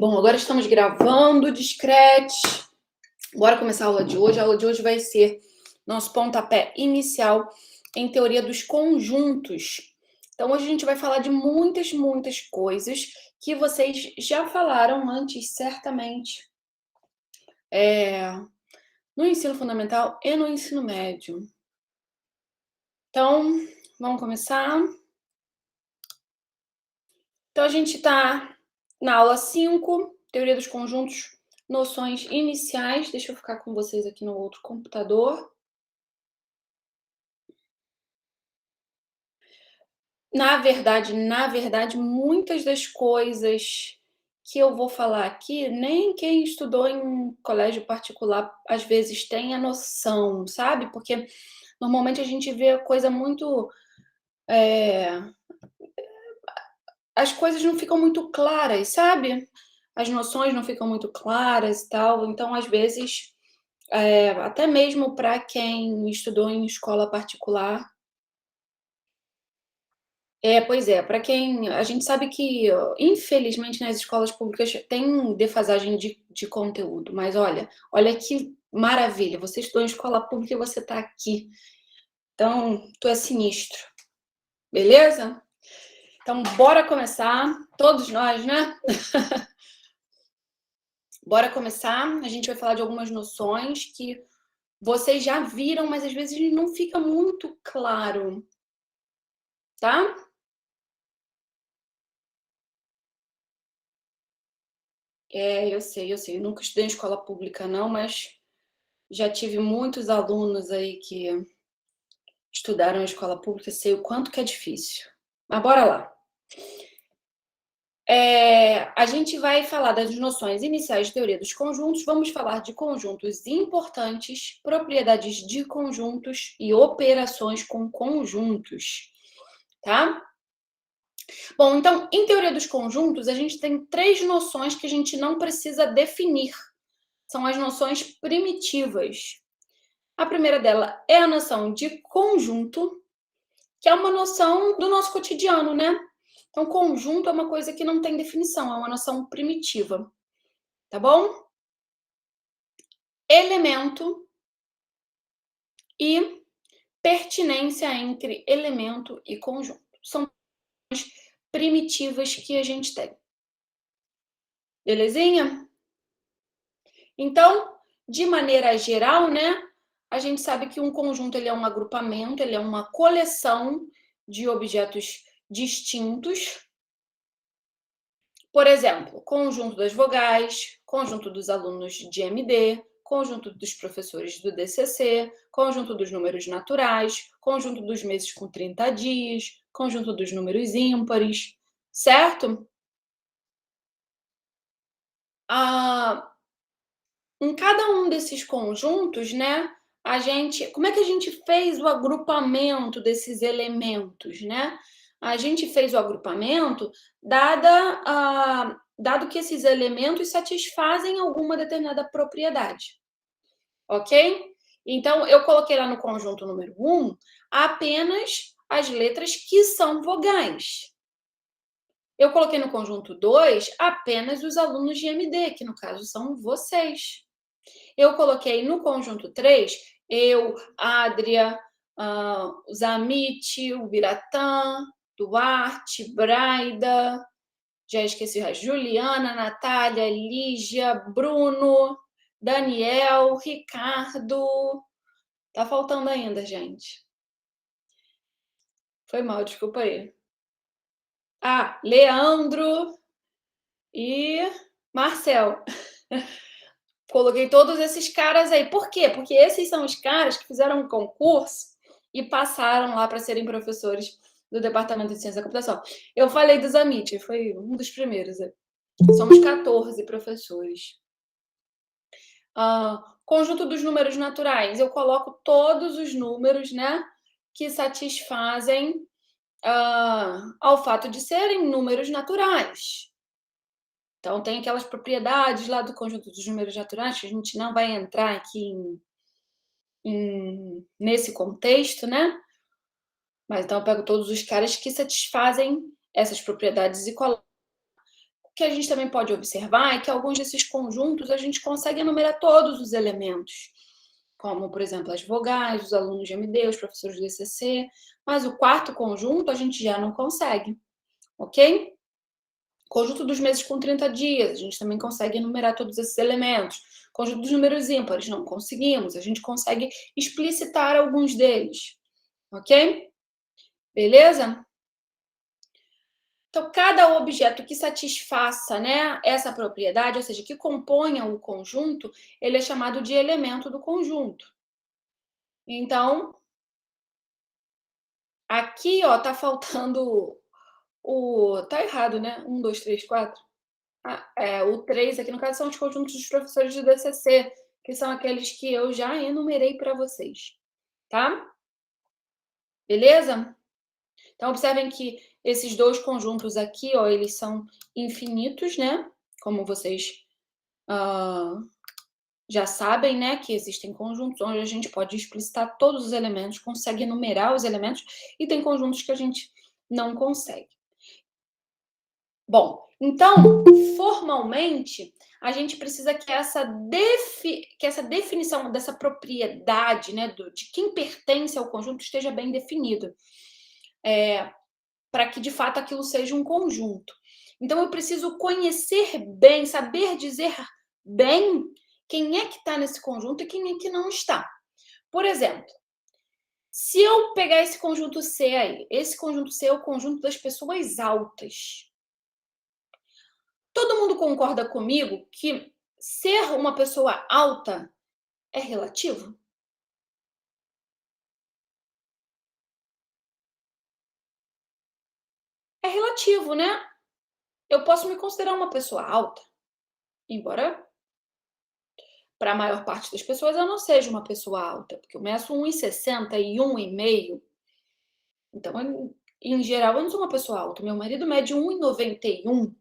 Bom, agora estamos gravando discretos. Bora começar a aula de hoje. A aula de hoje vai ser nosso pontapé inicial em teoria dos conjuntos. Então, hoje a gente vai falar de muitas coisas que vocês já falaram antes, certamente, no ensino fundamental e no ensino médio. Então, vamos começar. Então, a gente está na aula 5, teoria dos conjuntos, noções iniciais. Deixa eu ficar com vocês aqui no outro computador. Na verdade, muitas das coisas que eu vou falar aqui, nem quem estudou em colégio particular às vezes tem a noção, sabe? Porque normalmente a gente vê a coisa muito. As coisas não ficam muito claras, sabe? As noções não ficam muito claras e tal. Então, às vezes, até mesmo para quem estudou em escola particular. Pois é, para quem a gente sabe que, infelizmente, nas escolas públicas tem defasagem de conteúdo, mas olha que maravilha, você estudou em escola pública e você está aqui. Então, tu é sinistro, beleza? Então, bora começar, todos nós, né? Bora começar, a gente vai falar de algumas noções que vocês já viram, mas às vezes não fica muito claro, tá? Eu sei, eu nunca estudei em escola pública não, mas já tive muitos alunos aí que estudaram em escola pública, sei o quanto que é difícil. Mas bora lá. A gente vai falar das noções iniciais de teoria dos conjuntos, vamos falar de conjuntos importantes, propriedades de conjuntos e operações com conjuntos, tá? Bom, então, em teoria dos conjuntos, a gente tem 3 noções que a gente não precisa definir. São as noções primitivas. A primeira dela é a noção de conjunto, que é uma noção do nosso cotidiano, né? Então, conjunto é uma coisa que não tem definição, é uma noção primitiva, tá bom? Elemento e pertinência entre elemento e conjunto. São primitivas que a gente tem. Belezinha? Então, de maneira geral, né? A gente sabe que um conjunto ele é um agrupamento, ele é uma coleção de objetos distintos. Por exemplo, conjunto das vogais, conjunto dos alunos de MD, conjunto dos professores do DCC, conjunto dos números naturais, conjunto dos meses com 30 dias, conjunto dos números ímpares, certo? Em cada um desses conjuntos, né, como é que a gente fez o agrupamento desses elementos, né? A gente fez o agrupamento dado que esses elementos satisfazem alguma determinada propriedade, ok? Então, eu coloquei lá no conjunto número 1 apenas as letras que são vogais. Eu coloquei no conjunto 2 apenas os alunos de MD, que no caso são vocês. Eu coloquei no conjunto 3, eu, Adria, o Zamit, o Biratã, Duarte, Braida, já esqueci, a Juliana, Natália, Lígia, Bruno, Daniel, Ricardo. Tá faltando ainda, gente. Foi mal, desculpa aí. Leandro e Marcel. Coloquei todos esses caras aí. Por quê? Porque esses são os caras que fizeram um concurso e passaram lá para serem professores do Departamento de Ciência da Computação. Eu falei do Zamit, foi um dos primeiros. Somos 14 professores. Conjunto dos números naturais. Eu coloco todos os números, né, que satisfazem ao fato de serem números naturais. Então, tem aquelas propriedades lá do conjunto dos números naturais, que a gente não vai entrar aqui nesse contexto, né? Mas então eu pego todos os caras que satisfazem essas propriedades e coloco. que a gente também pode observar é que alguns desses conjuntos a gente consegue enumerar todos os elementos, como, por exemplo, as vogais, os alunos de MD, os professores do ECC, mas o quarto conjunto a gente já não consegue, ok? Conjunto dos meses com 30 dias, a gente também consegue enumerar todos esses elementos. Conjunto dos números ímpares, não conseguimos, a gente consegue explicitar alguns deles, ok? Beleza? Então, cada objeto que satisfaça, né, essa propriedade, ou seja, que componha o conjunto, ele é chamado de elemento do conjunto. Então, aqui, ó, tá faltando tá errado, né? 1, 2, 3, 4. O 3 aqui, no caso, são os conjuntos dos professores do DCC, que são aqueles que eu já enumerei para vocês, tá? Beleza? Então, observem que esses dois conjuntos aqui, ó, eles são infinitos, né? Como vocês já sabem, né, que existem conjuntos onde a gente pode explicitar todos os elementos, consegue enumerar os elementos, e tem conjuntos que a gente não consegue. Bom, então, formalmente, a gente precisa que essa definição dessa propriedade, né, de quem pertence ao conjunto esteja bem definido, para que, de fato, aquilo seja um conjunto. Então, eu preciso conhecer bem, saber dizer bem quem é que está nesse conjunto e quem é que não está. Por exemplo, se eu pegar esse conjunto C aí, esse conjunto C é o conjunto das pessoas altas. Todo mundo concorda comigo que ser uma pessoa alta é relativo? É relativo, né? Eu posso me considerar uma pessoa alta, embora para a maior parte das pessoas eu não seja uma pessoa alta, porque eu meço 1,60 e 1,5. Então, em geral, eu não sou uma pessoa alta. Meu marido mede 1,91.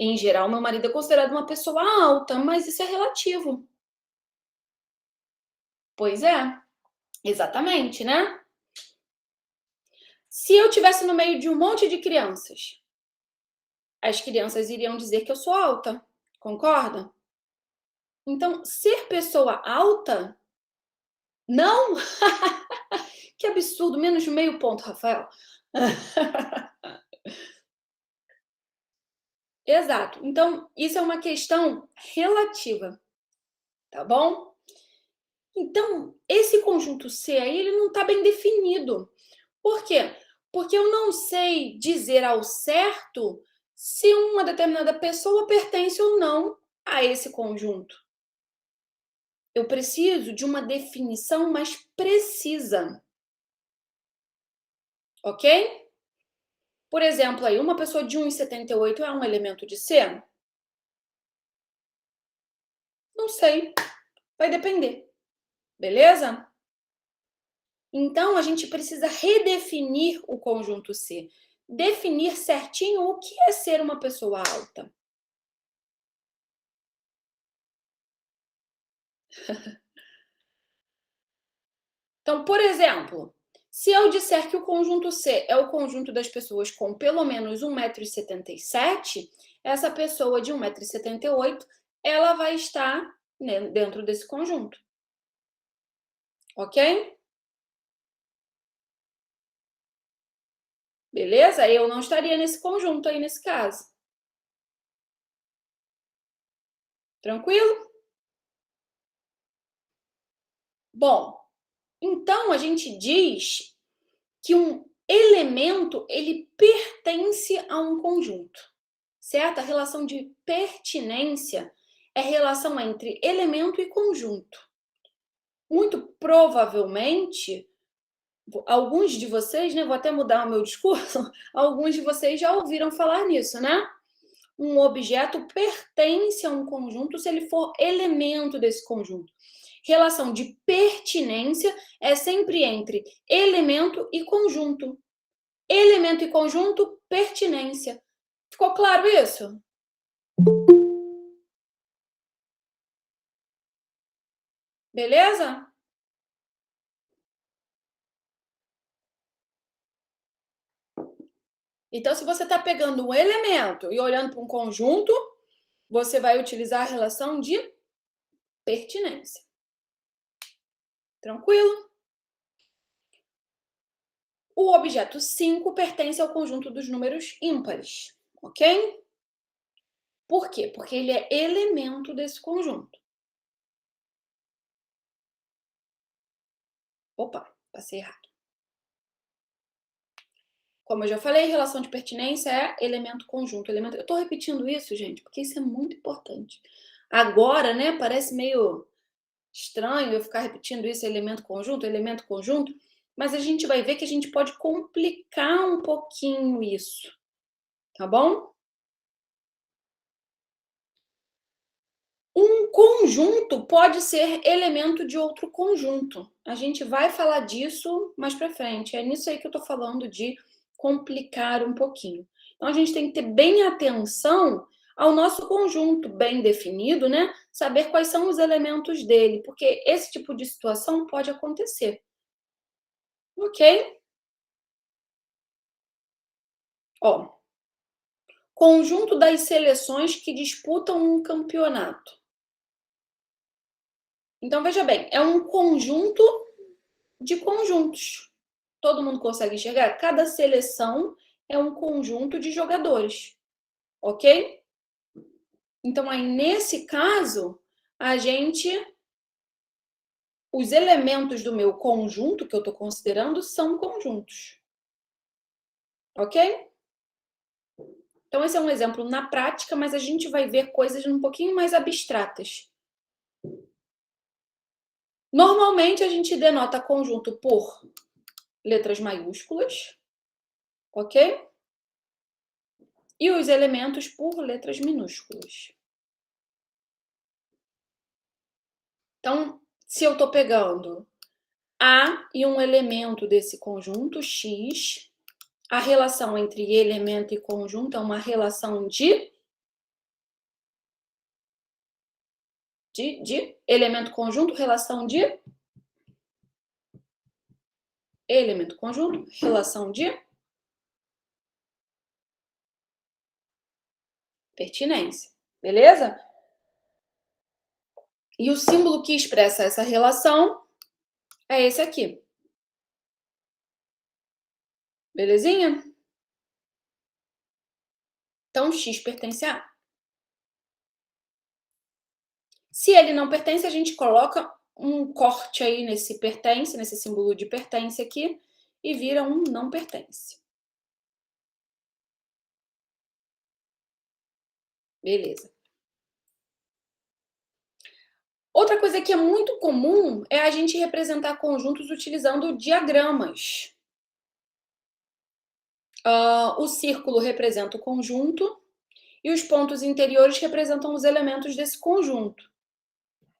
Em geral, meu marido é considerado uma pessoa alta, mas isso é relativo. Pois é, exatamente, né? Se eu tivesse no meio de um monte de crianças, as crianças iriam dizer que eu sou alta, concorda? Então, ser pessoa alta, não? Que absurdo, menos de meio ponto, Rafael. Exato. Então, isso é uma questão relativa, tá bom? Então, esse conjunto C aí, ele não está bem definido. Por quê? Porque eu não sei dizer ao certo se uma determinada pessoa pertence ou não a esse conjunto. Eu preciso de uma definição mais precisa, ok? Por exemplo, aí, uma pessoa de 1,78 é um elemento de C? Não sei, vai depender, beleza? Então, a gente precisa redefinir o conjunto C. Definir certinho o que é ser uma pessoa alta. Então, por exemplo, se eu disser que o conjunto C é o conjunto das pessoas com pelo menos 1,77 m, essa pessoa de 1,78 m, ela vai estar, né, dentro desse conjunto. Ok? Beleza? Eu não estaria nesse conjunto aí, nesse caso. Tranquilo? Bom, então a gente diz que um elemento, ele pertence a um conjunto, certo? A relação de pertinência é relação entre elemento e conjunto. Muito provavelmente, alguns de vocês, né, vou até mudar o meu discurso, alguns de vocês já ouviram falar nisso, né? Um objeto pertence a um conjunto se ele for elemento desse conjunto. Relação de pertinência é sempre entre elemento e conjunto. Elemento e conjunto, pertinência. Ficou claro isso? Beleza? Então, se você está pegando um elemento e olhando para um conjunto, você vai utilizar a relação de pertinência. Tranquilo? O objeto 5 pertence ao conjunto dos números ímpares, ok? Por quê? Porque ele é elemento desse conjunto. Opa, passei errado. Como eu já falei, relação de pertinência é elemento conjunto. Elemento... Eu estou repetindo isso, gente, porque isso é muito importante. Agora, né, parece meio estranho eu ficar repetindo isso, elemento conjunto, mas a gente vai ver que a gente pode complicar um pouquinho isso, tá bom? Um conjunto pode ser elemento de outro conjunto. A gente vai falar disso mais para frente. É nisso aí que eu estou falando de complicar um pouquinho. Então, a gente tem que ter bem atenção ao nosso conjunto bem definido, né? Saber quais são os elementos dele, porque esse tipo de situação pode acontecer. Ok? Ó, conjunto das seleções que disputam um campeonato. Então, veja bem, é um conjunto de conjuntos. Todo mundo consegue enxergar? Cada seleção é um conjunto de jogadores, ok? Então, aí, nesse caso, os elementos do meu conjunto, que eu estou considerando, são conjuntos, ok? Então, esse é um exemplo na prática, mas a gente vai ver coisas um pouquinho mais abstratas. Normalmente, a gente denota conjunto por letras maiúsculas, ok? E os elementos por letras minúsculas. Então, se eu estou pegando A e um elemento desse conjunto, X, a relação entre elemento e conjunto é uma relação de elemento conjunto, relação de elemento conjunto, relação de pertinência. Beleza? E o símbolo que expressa essa relação é esse aqui. Belezinha? Então, X pertence a A. Se ele não pertence, a gente coloca um corte aí nesse pertence, nesse símbolo de pertence aqui, e vira um não pertence. Beleza. Outra coisa que é muito comum é a gente representar conjuntos utilizando diagramas. O círculo representa o conjunto e os pontos interiores representam os elementos desse conjunto.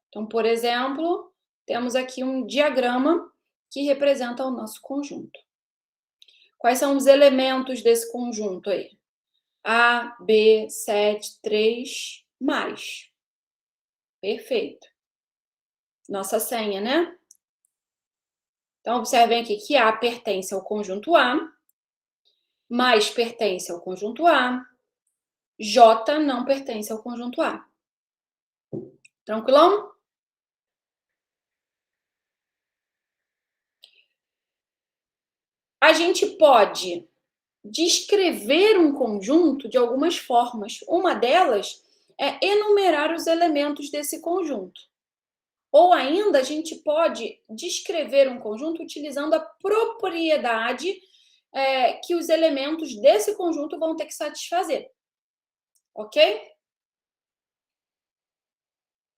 Então, por exemplo, temos aqui um diagrama que representa o nosso conjunto. Quais são os elementos desse conjunto aí? A, B, 7, 3, mais. Perfeito. Nossa senha, né? Então, observem aqui que A pertence ao conjunto A, mais pertence ao conjunto A, J não pertence ao conjunto A. Tranquilão? A gente pode descrever um conjunto de algumas formas. Uma delas é enumerar os elementos desse conjunto. Ou ainda, a gente pode descrever um conjunto utilizando a propriedade que os elementos desse conjunto vão ter que satisfazer. Ok?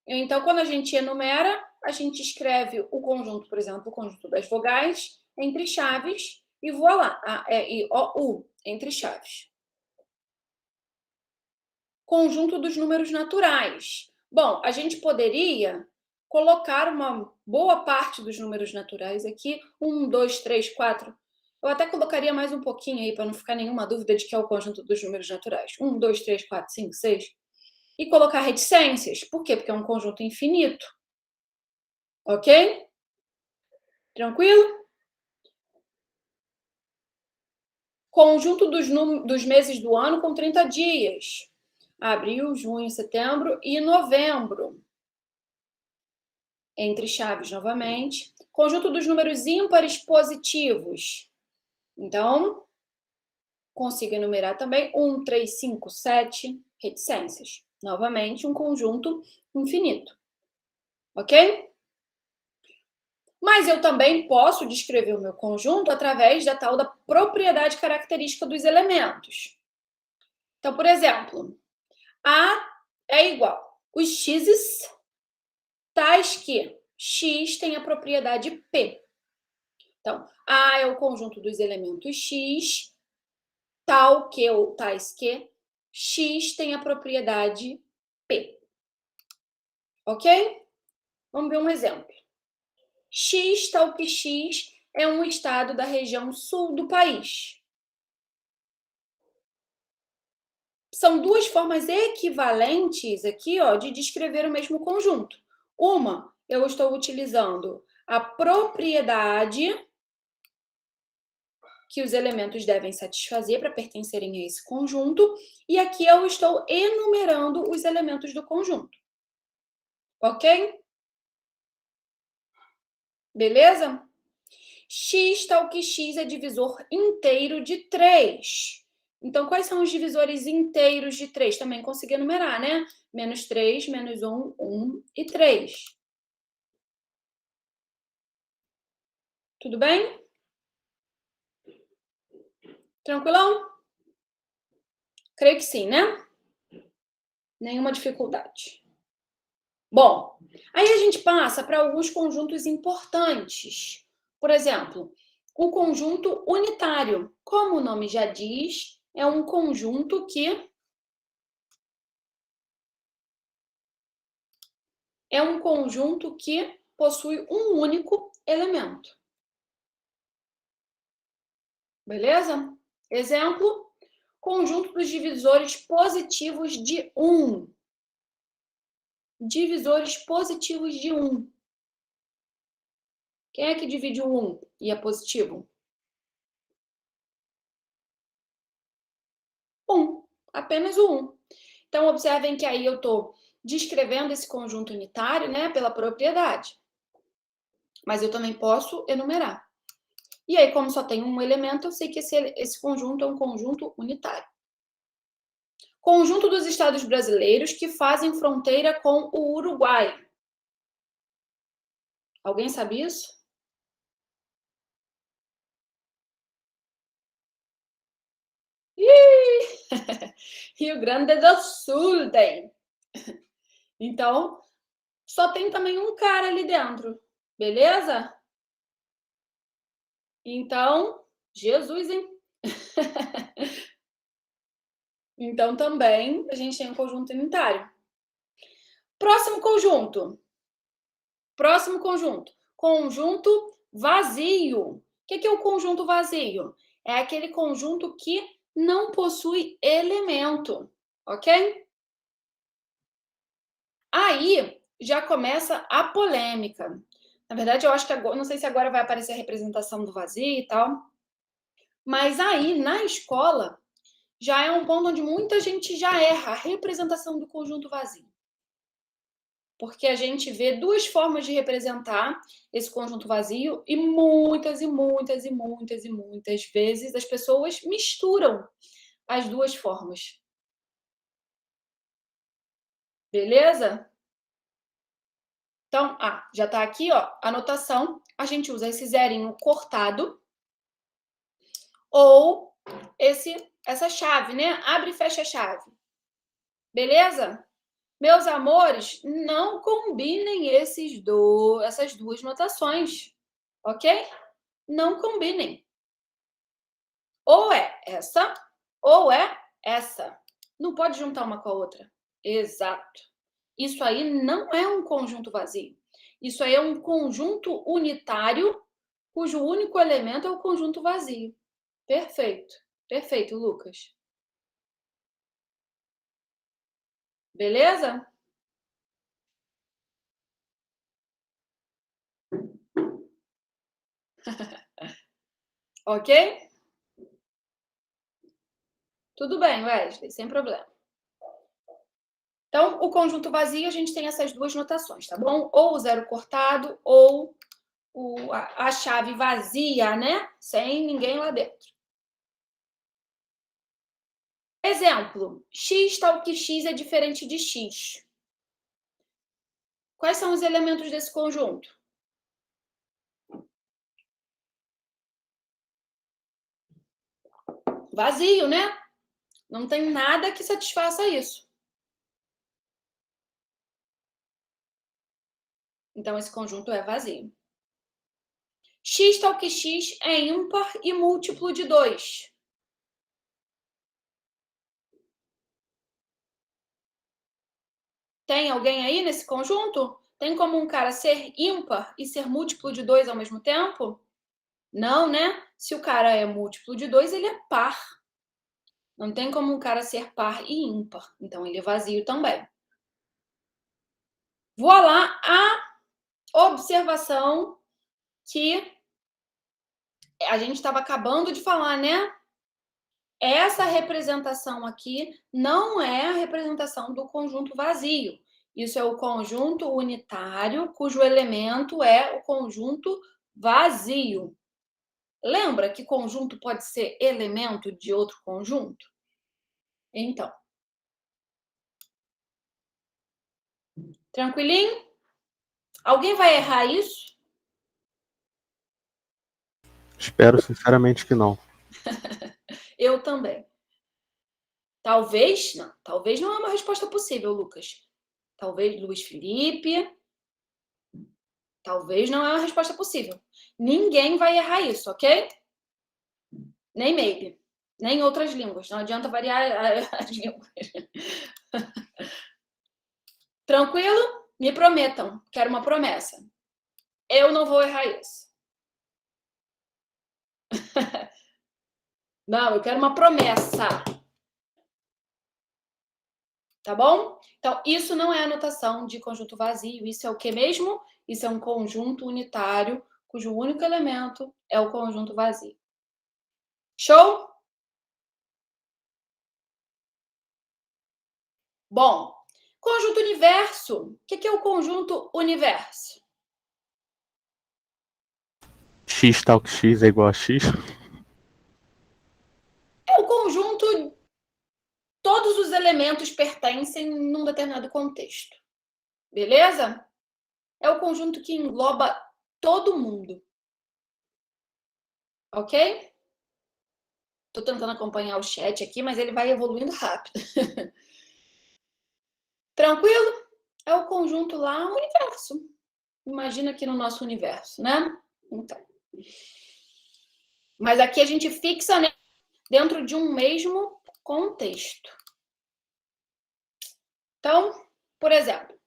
Então, quando a gente enumera, a gente escreve o conjunto, por exemplo, o conjunto das vogais entre chaves e voilá, A-E-I-O-U, entre chaves. Conjunto dos números naturais. Bom, a gente poderia colocar uma boa parte dos números naturais aqui, 1, 2, 3, 4. Eu até colocaria mais um pouquinho aí, para não ficar nenhuma dúvida de que é o conjunto dos números naturais. 1, 2, 3, 4, 5, 6. E colocar reticências. Por quê? Porque é um conjunto infinito. Ok? Tranquilo? Conjunto dos meses do ano com 30 dias. Abril, junho, setembro e novembro. Entre chaves novamente. Conjunto dos números ímpares positivos. Então, consigo enumerar também 1, 3, 5, 7 reticências. Novamente, um conjunto infinito. Ok? Mas eu também posso descrever o meu conjunto através da tal da propriedade característica dos elementos. Então, por exemplo, A é igual os x's tais que x tem a propriedade P. Então, A é o conjunto dos elementos x, tal que ou tais que x tem a propriedade P. Ok? Vamos ver um exemplo. X, tal que x é um estado da região sul do país. São duas formas equivalentes aqui, ó, de descrever o mesmo conjunto. Uma, eu estou utilizando a propriedade que os elementos devem satisfazer para pertencerem a esse conjunto, e aqui eu estou enumerando os elementos do conjunto. Ok? Beleza? X tal que x é divisor inteiro de 3. Então, quais são os divisores inteiros de 3? Também consegui enumerar, né? Menos 3, menos 1, 1 e 3. Tudo bem? Tranquilão? Creio que sim, né? Nenhuma dificuldade. Bom, aí a gente passa para alguns conjuntos importantes. Por exemplo, o conjunto unitário. Como o nome já diz, é um conjunto que possui um único elemento. Beleza? Exemplo, conjunto dos divisores positivos de 1. Divisores positivos de 1. Quem é que divide o 1 e é positivo? 1. Apenas o 1. Então, observem que aí eu estou descrevendo esse conjunto unitário, né, pela propriedade. Mas eu também posso enumerar. E aí, como só tem um elemento, eu sei que esse conjunto é um conjunto unitário. Conjunto dos estados brasileiros que fazem fronteira com o Uruguai. Alguém sabe isso? Rio Grande do Sul tem. Então, só tem também um cara ali dentro. Beleza? Então, Jesus, hein? Então, também a gente tem um conjunto unitário. Próximo conjunto. Próximo conjunto. Conjunto vazio. O que é o conjunto vazio? É aquele conjunto que não possui elemento, ok? Aí já começa a polêmica. Na verdade, eu acho que agora, não sei se agora vai aparecer a representação do vazio e tal, mas aí na escola já é um ponto onde muita gente já erra a representação do conjunto vazio. Porque a gente vê duas formas de representar esse conjunto vazio e muitas e muitas e muitas e muitas vezes as pessoas misturam as duas formas. Beleza? Então, já está aqui, ó, a anotação. A gente usa esse zerinho cortado ou essa chave, né? Abre e fecha a chave. Beleza? Meus amores, não combinem essas duas notações, ok? Não combinem. Ou é essa, ou é essa. Não pode juntar uma com a outra. Exato. Isso aí não é um conjunto vazio. Isso aí é um conjunto unitário, cujo único elemento é o conjunto vazio. Perfeito. Perfeito, Lucas. Beleza? Ok? Tudo bem, Wesley, sem problema. Então, o conjunto vazio, a gente tem essas duas notações, tá bom? Ou o zero cortado, ou a chave vazia, né? Sem ninguém lá dentro. Exemplo, x tal que x é diferente de x. Quais são os elementos desse conjunto? Vazio, né? Não tem nada que satisfaça isso. Então, esse conjunto é vazio. X tal que x é ímpar e múltiplo de 2. Tem alguém aí nesse conjunto? Tem como um cara ser ímpar e ser múltiplo de 2 ao mesmo tempo? Não, né? Se o cara é múltiplo de 2, ele é par. Não tem como um cara ser par e ímpar. Então, ele é vazio também. Voilá, a observação que a gente estava acabando de falar, né? Essa representação aqui não é a representação do conjunto vazio. Isso é o conjunto unitário, cujo elemento é o conjunto vazio. Lembra que conjunto pode ser elemento de outro conjunto? Então. Tranquilinho? Alguém vai errar isso? Espero sinceramente que não. Eu também. Talvez não é uma resposta possível, Lucas. Talvez Luiz Felipe. Talvez não é uma resposta possível. Ninguém vai errar isso, ok? Nem maybe. Nem outras línguas. Não adianta variar as línguas. Tranquilo? Me prometam. Quero uma promessa. Eu não vou errar isso. Não, eu quero uma promessa. Tá bom? Então, isso não é anotação de conjunto vazio. Isso é o que mesmo? Isso é um conjunto unitário, cujo único elemento é o conjunto vazio. Show? Bom, conjunto universo. O que é o conjunto universo? X tal que x é igual a x? É o conjunto. Todos os elementos pertencem num determinado contexto. Beleza? É o conjunto que engloba todo mundo. Ok? Tô tentando acompanhar o chat aqui, mas ele vai evoluindo rápido. Tranquilo? É o conjunto lá, o universo. Imagina aqui no nosso universo, né? Então. Mas aqui a gente fixa, né, dentro de um mesmo contexto. Então, por exemplo,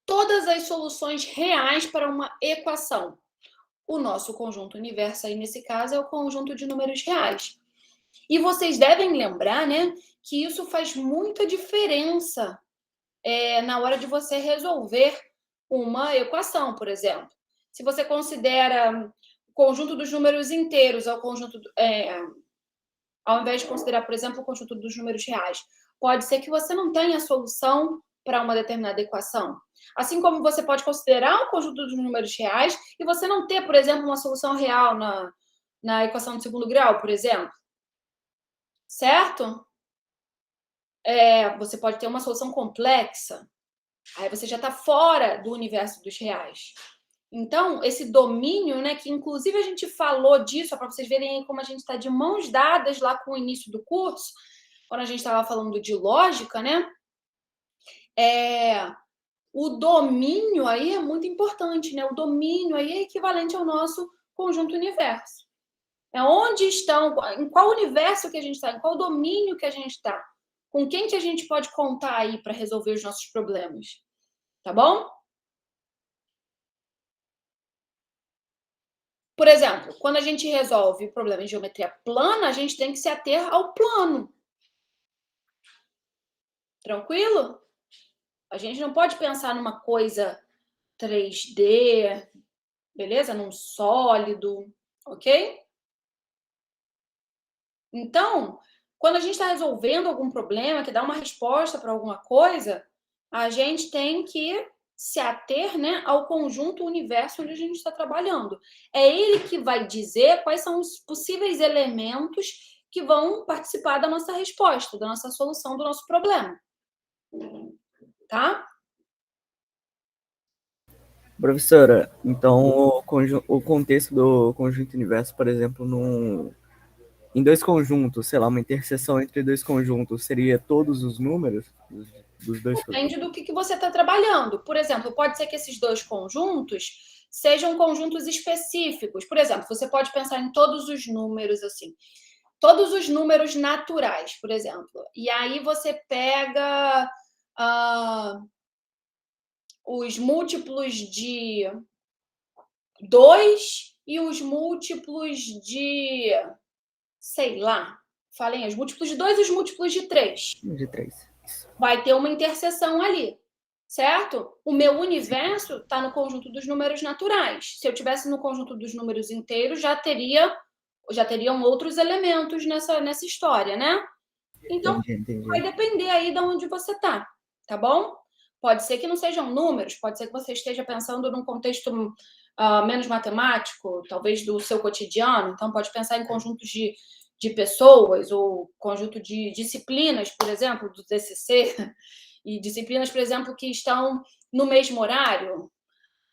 todas as soluções reais para uma equação. O nosso conjunto universo aí, nesse caso, é o conjunto de números reais. E vocês devem lembrar, né, que isso faz muita diferença na hora de você resolver uma equação, por exemplo. Se você considera o conjunto dos números inteiros ao conjunto, ao invés de considerar, por exemplo, o conjunto dos números reais, pode ser que você não tenha solução para uma determinada equação. Assim como você pode considerar o conjunto dos números reais e você não ter, por exemplo, uma solução real na equação de segundo grau, por exemplo. Certo? Você pode ter uma solução complexa. Aí você já está fora do universo dos reais. Então, esse domínio, né, que inclusive a gente falou disso, para vocês verem como a gente está de mãos dadas lá com o início do curso, quando a gente estava falando de lógica, né? O domínio aí é muito importante, né? O domínio aí é equivalente ao nosso conjunto universo. É onde estão, em qual universo que a gente está, em qual domínio que a gente está, com quem que a gente pode contar aí para resolver os nossos problemas, tá bom? Por exemplo, quando a gente resolve o problema em geometria plana, a gente tem que se ater ao plano. Tranquilo? A gente não pode pensar numa coisa 3D, beleza? Num sólido, ok? Então, quando a gente está resolvendo algum problema, que dá uma resposta para alguma coisa, a gente tem que se ater, né, ao conjunto universo onde a gente está trabalhando. É ele que vai dizer quais são os possíveis elementos que vão participar da nossa resposta, da nossa solução do nosso problema. Tá? Professora, então o contexto do conjunto universo, por exemplo, em dois conjuntos, sei lá, uma interseção entre dois conjuntos, seria todos os números dos dois conjuntos? Depende do que você está trabalhando. Por exemplo, pode ser que esses dois conjuntos sejam conjuntos específicos. Por exemplo, você pode pensar em todos os números assim. Todos os números naturais, por exemplo. E aí você pega os múltiplos de 2 e os múltiplos de, sei lá, falem, os múltiplos de 2 e os múltiplos de 3. De 3. Vai ter uma interseção ali, certo? O meu universo está no conjunto dos números naturais. Se eu tivesse no conjunto dos números inteiros, já teriam outros elementos nessa história, né? Então, entendi. Vai depender aí de onde você está, tá bom? Pode ser que não sejam números, pode ser que você esteja pensando num contexto menos matemático, talvez do seu cotidiano. Então, pode pensar em conjuntos de pessoas ou conjunto de disciplinas, por exemplo, do TCC, e disciplinas, por exemplo, que estão no mesmo horário.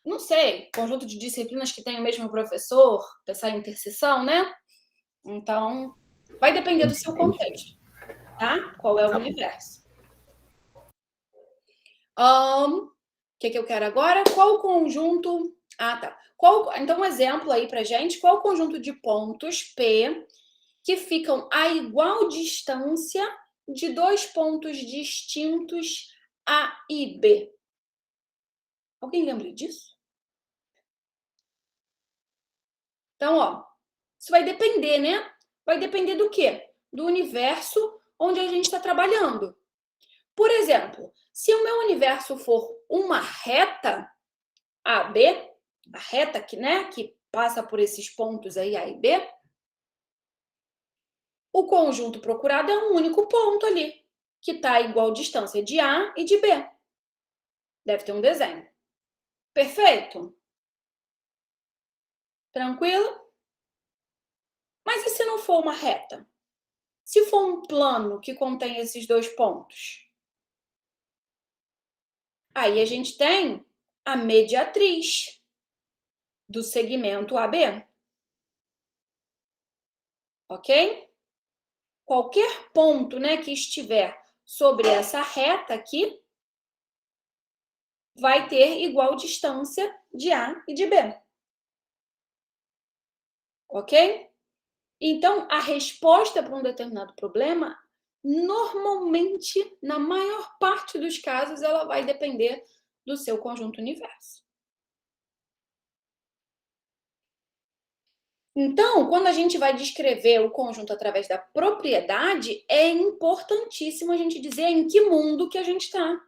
Não sei, conjunto de disciplinas que tem o mesmo professor, pensar em interseção, né? Então, vai depender do seu contexto, tá? Qual é o universo. O que eu quero agora? Qual o conjunto... Ah, tá. Então, um exemplo aí pra gente. Qual o conjunto de pontos P que ficam a igual distância de dois pontos distintos A e B? Alguém lembra disso? Então, isso vai depender, né? Vai depender do quê? Do universo onde a gente está trabalhando. Por exemplo, se o meu universo for uma reta AB, a reta que passa por esses pontos aí, A e B, o conjunto procurado é um único ponto ali, que está a igual distância de A e de B. Deve ter um desenho. Perfeito? Tranquilo? Mas e se não for uma reta? Se for um plano que contém esses dois pontos? Aí a gente tem a mediatriz do segmento AB. Ok? Qualquer ponto, né, que estiver sobre essa reta aqui vai ter igual distância de A e de B. Ok? Então, a resposta para um determinado problema, normalmente, na maior parte dos casos, ela vai depender do seu conjunto universo. Então, quando a gente vai descrever o conjunto através da propriedade, é importantíssimo a gente dizer em que mundo que a gente está.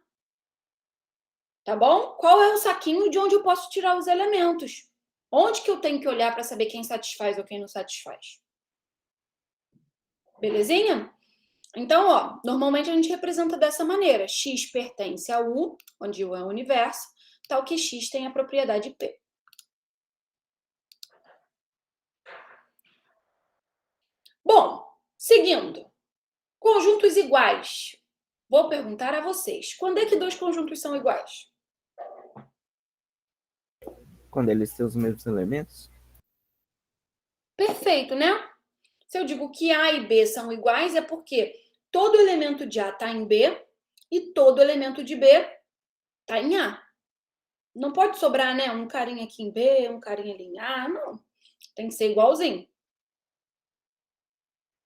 Tá bom? Qual é o saquinho de onde eu posso tirar os elementos? Onde que eu tenho que olhar para saber quem satisfaz ou quem não satisfaz? Belezinha? Então, normalmente a gente representa dessa maneira. X pertence a U, onde U é o universo, tal que X tem a propriedade P. Bom, seguindo. Conjuntos iguais. Vou perguntar a vocês. Quando é que dois conjuntos são iguais? Quando eles têm os mesmos elementos? Perfeito, né? Se eu digo que A e B são iguais, é porque todo elemento de A está em B e todo elemento de B está em A. Não pode sobrar, né? Um carinha aqui em B, um carinha ali em A, não. Tem que ser igualzinho.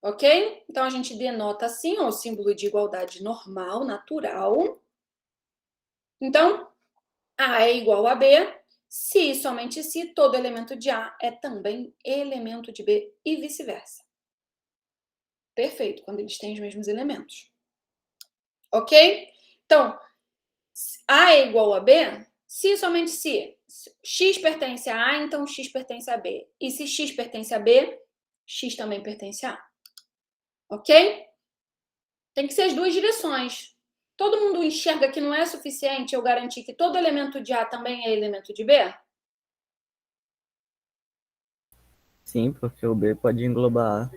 Ok? Então, a gente denota assim, ó, o símbolo de igualdade normal, natural. Então, A é igual a B, se e somente se todo elemento de A é também elemento de B e vice-versa. Perfeito, quando eles têm os mesmos elementos. Ok? Então, A é igual a B, se e somente se X pertence a A, então X pertence a B. E se X pertence a B, X também pertence a A. Ok? Tem que ser as duas direções. Todo mundo enxerga que não é suficiente eu garantir que todo elemento de A também é elemento de B? Sim, porque o B pode englobar A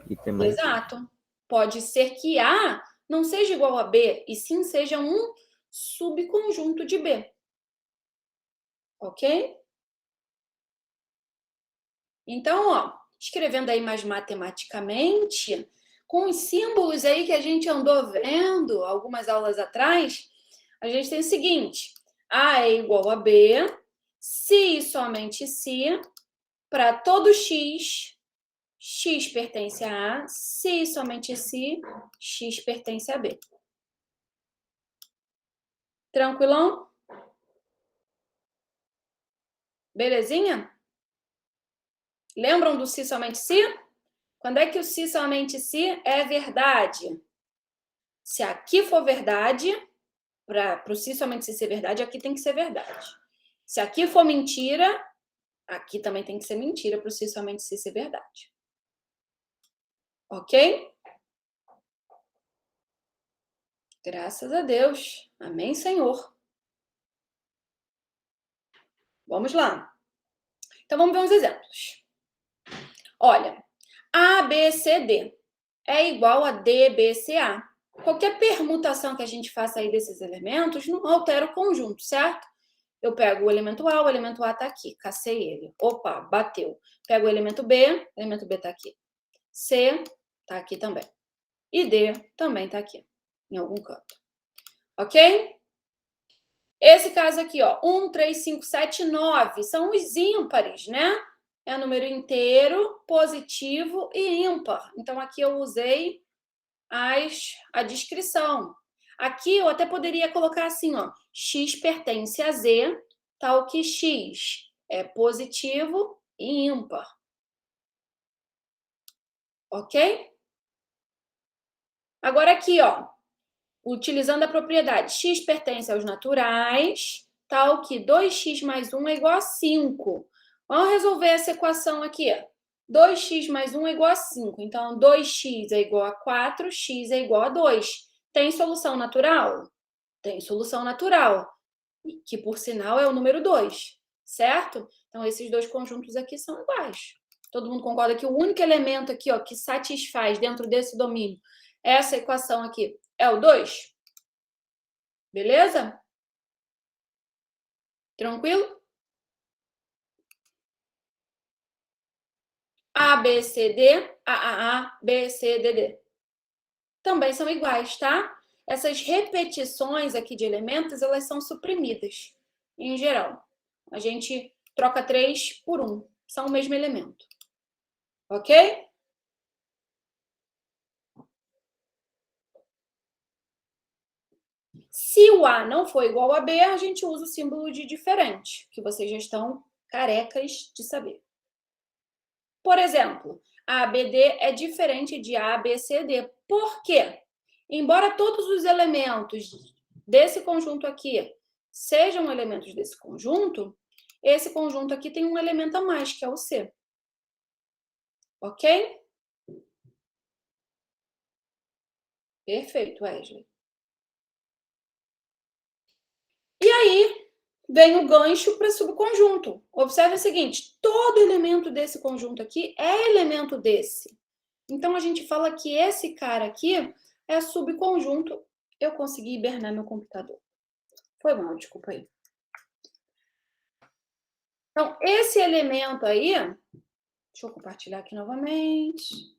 e ter mais. Exato. Pode ser que A não seja igual a B, e sim seja um subconjunto de B. Ok? Então, ó, escrevendo aí mais matematicamente, com os símbolos aí que a gente andou vendo algumas aulas atrás, a gente tem o seguinte: A é igual a B, se e somente se, para todo x, x pertence a A, se e somente se, x pertence a B. Tranquilão? Belezinha? Lembram do se somente se? Quando é que o se somente se é verdade? Se aqui for verdade, para o se somente se ser verdade, aqui tem que ser verdade. Se aqui for mentira, aqui também tem que ser mentira para o se somente se ser verdade. Ok? Graças a Deus. Amém, Senhor. Vamos lá. Então, vamos ver uns exemplos. Olha, A, B, C, D é igual a D, B, C, A. Qualquer permutação que a gente faça aí desses elementos não altera o conjunto, certo? Eu pego o elemento A tá aqui, cacei ele. Opa, bateu. Pego o elemento B tá aqui. C tá aqui também. E D também tá aqui, em algum canto. Ok? Esse caso aqui, ó, 1, 3, 5, 7, 9, são os ímpares, né? É número inteiro, positivo e ímpar. Então, aqui eu usei a descrição. Aqui eu até poderia colocar assim, ó, x pertence a z, tal que x é positivo e ímpar. Ok? Agora aqui, ó, utilizando a propriedade x pertence aos naturais, tal que 2x mais 1 é igual a 5. Vamos resolver essa equação aqui. 2x mais 1 é igual a 5. Então, 2x é igual a 4, x é igual a 2. Tem solução natural? Tem solução natural, que por sinal é o número 2, certo? Então, esses dois conjuntos aqui são iguais. Todo mundo concorda que o único elemento aqui, ó, que satisfaz dentro desse domínio essa equação aqui é o 2? Beleza? Tranquilo? A, B, C, D, A, B, C, D, D. Também são iguais, tá? Essas repetições aqui de elementos, elas são suprimidas, em geral. A gente troca 3 por 1. São o mesmo elemento. Ok? Se o A não for igual a B, a gente usa o símbolo de diferente, que vocês já estão carecas de saber. Por exemplo, ABD é diferente de ABCD. Por quê? Embora todos os elementos desse conjunto aqui sejam elementos desse conjunto, esse conjunto aqui tem um elemento a mais, que é o C. Ok? Perfeito, Wesley. E aí, vem o gancho para subconjunto. Observe o seguinte, todo elemento desse conjunto aqui é elemento desse. Então, a gente fala que esse cara aqui é subconjunto. Eu consegui hibernar meu computador. Foi mal, desculpa aí. Então, esse elemento aí, deixa eu compartilhar aqui novamente.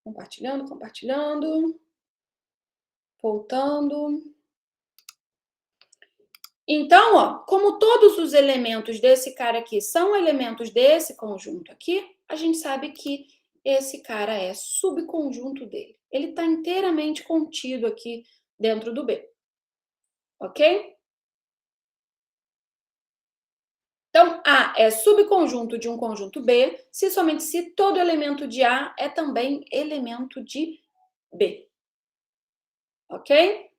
Compartilhando. Voltando. Então, ó, como todos os elementos desse cara aqui são elementos desse conjunto aqui, a gente sabe que esse cara é subconjunto dele. Ele está inteiramente contido aqui dentro do B. Ok? Então, A é subconjunto de um conjunto B, se somente se todo elemento de A é também elemento de B. Ok?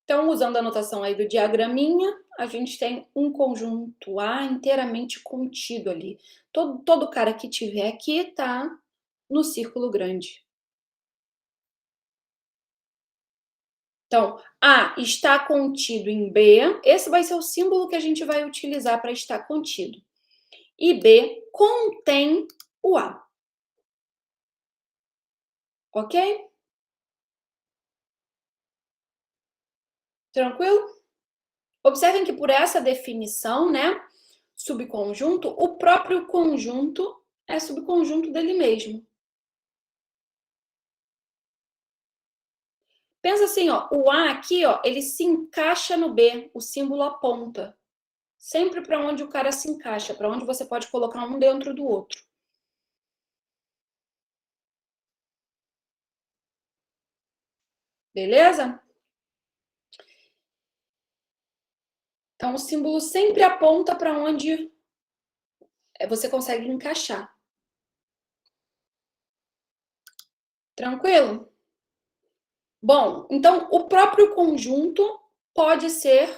Então, usando a notação aí do diagraminha, a gente tem um conjunto A inteiramente contido ali. Todo cara que tiver aqui está no círculo grande. Então, A está contido em B. Esse vai ser o símbolo que a gente vai utilizar para estar contido. E B contém o A. Ok? Tranquilo? Observem que por essa definição, né, subconjunto, o próprio conjunto é subconjunto dele mesmo. Pensa assim, ó, o A aqui, ó, ele se encaixa no B, o símbolo aponta. Sempre para onde o cara se encaixa, para onde você pode colocar um dentro do outro. Beleza? Então, o símbolo sempre aponta para onde você consegue encaixar. Tranquilo? Bom, então, o próprio conjunto pode ser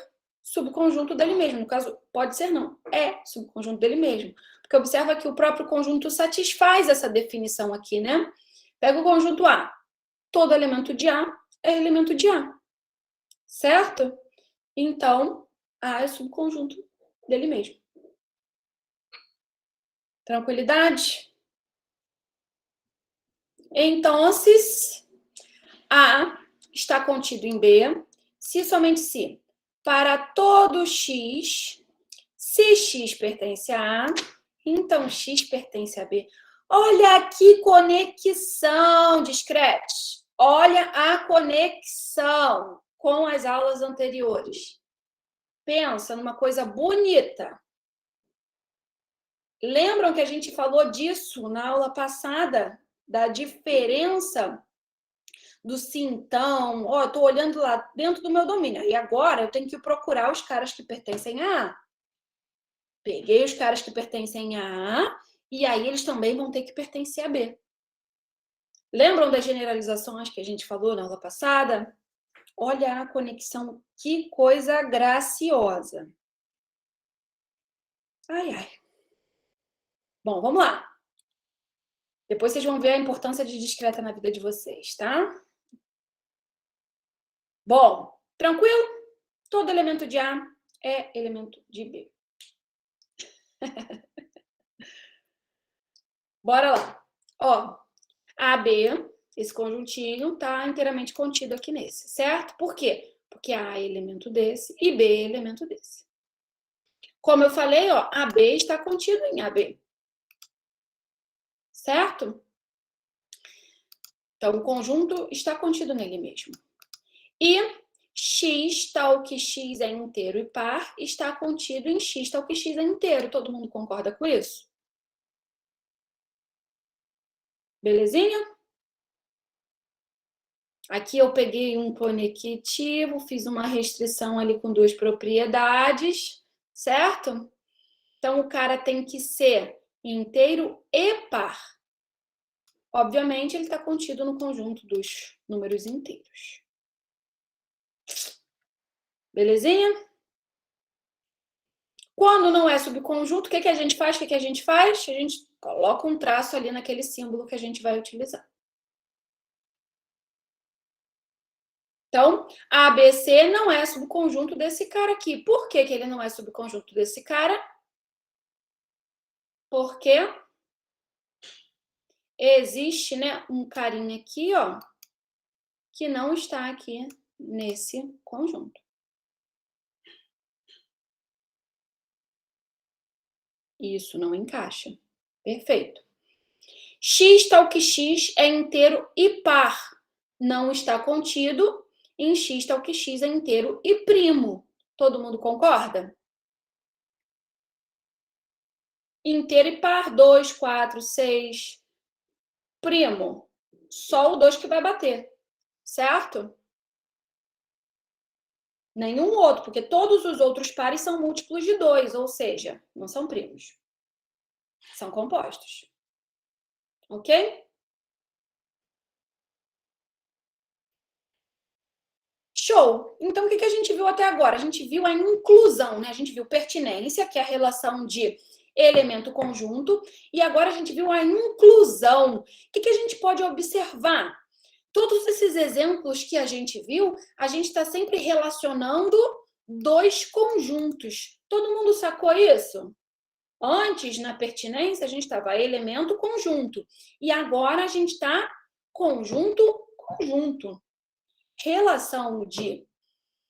subconjunto dele mesmo. No caso, pode ser não, é subconjunto dele mesmo. Porque observa que o próprio conjunto satisfaz essa definição aqui, né? Pega o conjunto A. Todo elemento de A é elemento de A. Certo? Então, A é subconjunto dele mesmo. Tranquilidade? Então, A está contido em B, se somente se, para todo x, se x pertence a A, então x pertence a B. Olha que conexão, discretos. Olha a conexão com as aulas anteriores. Pensa numa coisa bonita. Lembram que a gente falou disso na aula passada, da diferença do se então, ó, eu tô olhando lá dentro do meu domínio, e agora eu tenho que procurar os caras que pertencem a A. Peguei os caras que pertencem a A, e aí eles também vão ter que pertencer a B. Lembram das generalizações que a gente falou na aula passada? Olha a conexão, que coisa graciosa. Ai, ai. Bom, vamos lá. Depois vocês vão ver a importância de discreta na vida de vocês, tá? Bom, tranquilo? Todo elemento de A é elemento de B. Bora lá. Ó, AB, esse conjuntinho, está inteiramente contido aqui nesse, certo? Por quê? Porque A é elemento desse e B é elemento desse. Como eu falei, ó, AB está contido em AB. Certo? Então, o conjunto está contido nele mesmo. E x, tal que x é inteiro e par, está contido em x, tal que x é inteiro. Todo mundo concorda com isso? Belezinha? Aqui eu peguei um conectivo, fiz uma restrição ali com duas propriedades, certo? Então, o cara tem que ser inteiro e par. Obviamente, ele está contido no conjunto dos números inteiros. Belezinha? Quando não é subconjunto, o que a gente faz? A gente coloca um traço ali naquele símbolo que a gente vai utilizar. Então, ABC não é subconjunto desse cara aqui. Por que ele não é subconjunto desse cara? Porque existe, né, um carinha aqui, ó, que não está aqui nesse conjunto. Isso não encaixa. Perfeito. X tal que x é inteiro e par. Não está contido em x tal que x é inteiro e primo. Todo mundo concorda? Inteiro e par, 2, 4, 6. Primo, só o 2 que vai bater, certo? Nenhum outro, porque todos os outros pares são múltiplos de 2, ou seja, não são primos. São compostos. Ok? Show! Então, o que a gente viu até agora? A gente viu a inclusão, né? A gente viu pertinência, que é a relação de elemento conjunto, e agora a gente viu a inclusão. O que a gente pode observar? Todos esses exemplos que a gente viu, a gente está sempre relacionando dois conjuntos. Todo mundo sacou isso? Antes, na pertinência, a gente estava elemento, conjunto. E agora a gente está conjunto, conjunto. Relação de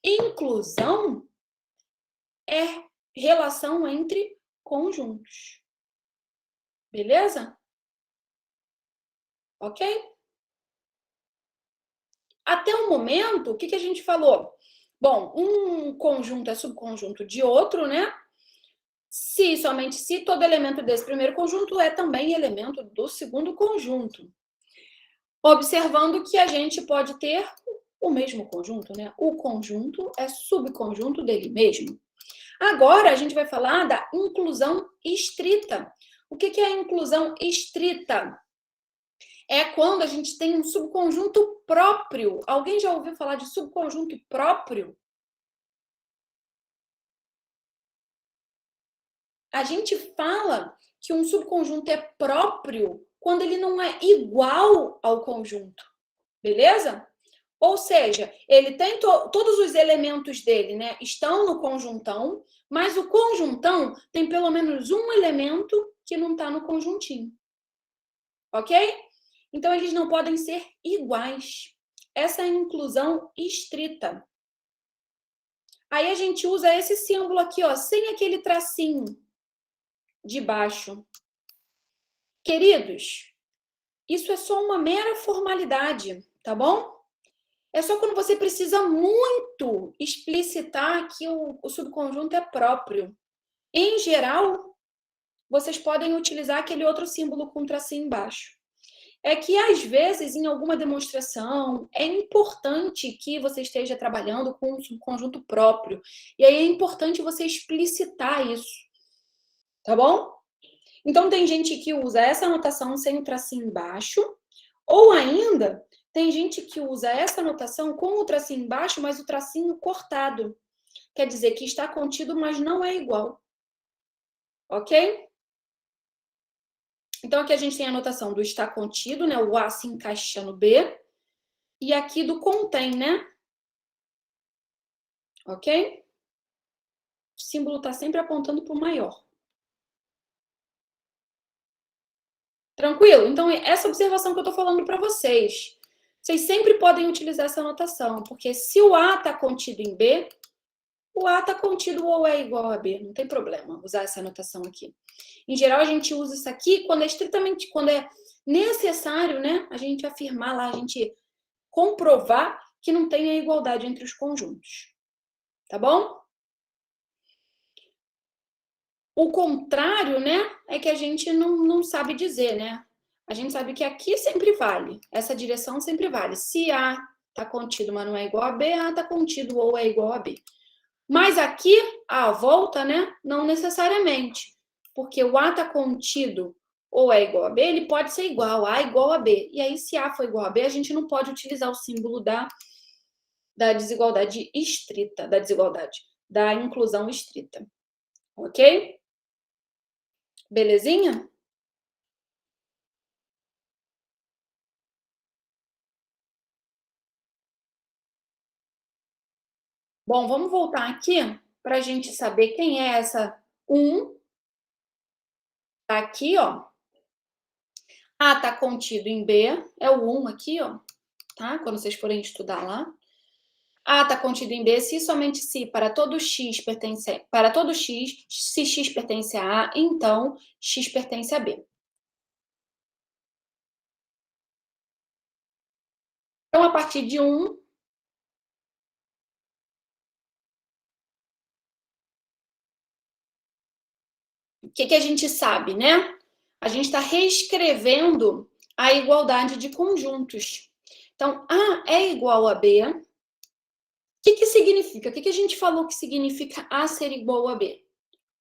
inclusão é relação entre conjuntos. Beleza? Ok? Até o momento, o que a gente falou? Bom, um conjunto é subconjunto de outro, né? Somente se todo elemento desse primeiro conjunto é também elemento do segundo conjunto. Observando que a gente pode ter o mesmo conjunto, né? O conjunto é subconjunto dele mesmo. Agora, a gente vai falar da inclusão estrita. O que é a inclusão estrita? É quando a gente tem um subconjunto próprio. Alguém já ouviu falar de subconjunto próprio? A gente fala que um subconjunto é próprio quando ele não é igual ao conjunto. Beleza? Ou seja, ele tem todos os elementos dele, né? Estão no conjuntão, mas o conjuntão tem pelo menos um elemento que não está no conjuntinho. Ok? Então, eles não podem ser iguais. Essa é a inclusão estrita. Aí a gente usa esse símbolo aqui, ó, sem aquele tracinho de baixo. Queridos, isso é só uma mera formalidade, tá bom? É só quando você precisa muito explicitar que o subconjunto é próprio. Em geral, vocês podem utilizar aquele outro símbolo com tracinho embaixo. É que, às vezes, em alguma demonstração, é importante que você esteja trabalhando com um subconjunto próprio. E aí é importante você explicitar isso. Tá bom? Então, tem gente que usa essa notação sem o tracinho embaixo, ou ainda, tem gente que usa essa notação com o tracinho embaixo, mas o tracinho cortado. Quer dizer que está contido, mas não é igual. Ok? Então, aqui a gente tem a notação do está contido, né? O A se encaixa no B. E aqui do contém, né? Ok? O símbolo está sempre apontando para o maior. Tranquilo? Então, essa observação que eu estou falando para vocês. Vocês sempre podem utilizar essa notação, porque se o A está contido em B, o A está contido ou é igual a B. Não tem problema usar essa notação aqui. Em geral, a gente usa isso aqui quando é necessário, né? A gente afirmar lá, a gente comprovar que não tem a igualdade entre os conjuntos. Tá bom? O contrário, né, é que a gente não sabe dizer, né? A gente sabe que aqui sempre vale, essa direção sempre vale. Se A está contido, mas não é igual a B, A está contido ou é igual a B. Mas aqui, a volta, né, não necessariamente. Porque o A está contido ou é igual a B, ele pode ser igual, A igual a B. E aí, se A for igual a B, a gente não pode utilizar o símbolo da desigualdade estrita, da inclusão estrita. Ok? Belezinha? Bom, vamos voltar aqui para a gente saber quem é essa 1. Tá aqui, ó. A tá contido em B, é o 1 aqui, ó. Tá? Quando vocês forem estudar lá. A tá contido em B se somente se para todo x se x pertence a A, então x pertence a B. Então, a partir de 1, o que a gente sabe, né? A gente está reescrevendo a igualdade de conjuntos. Então, A é igual a B. O que significa? O que a gente falou que significa A ser igual a B?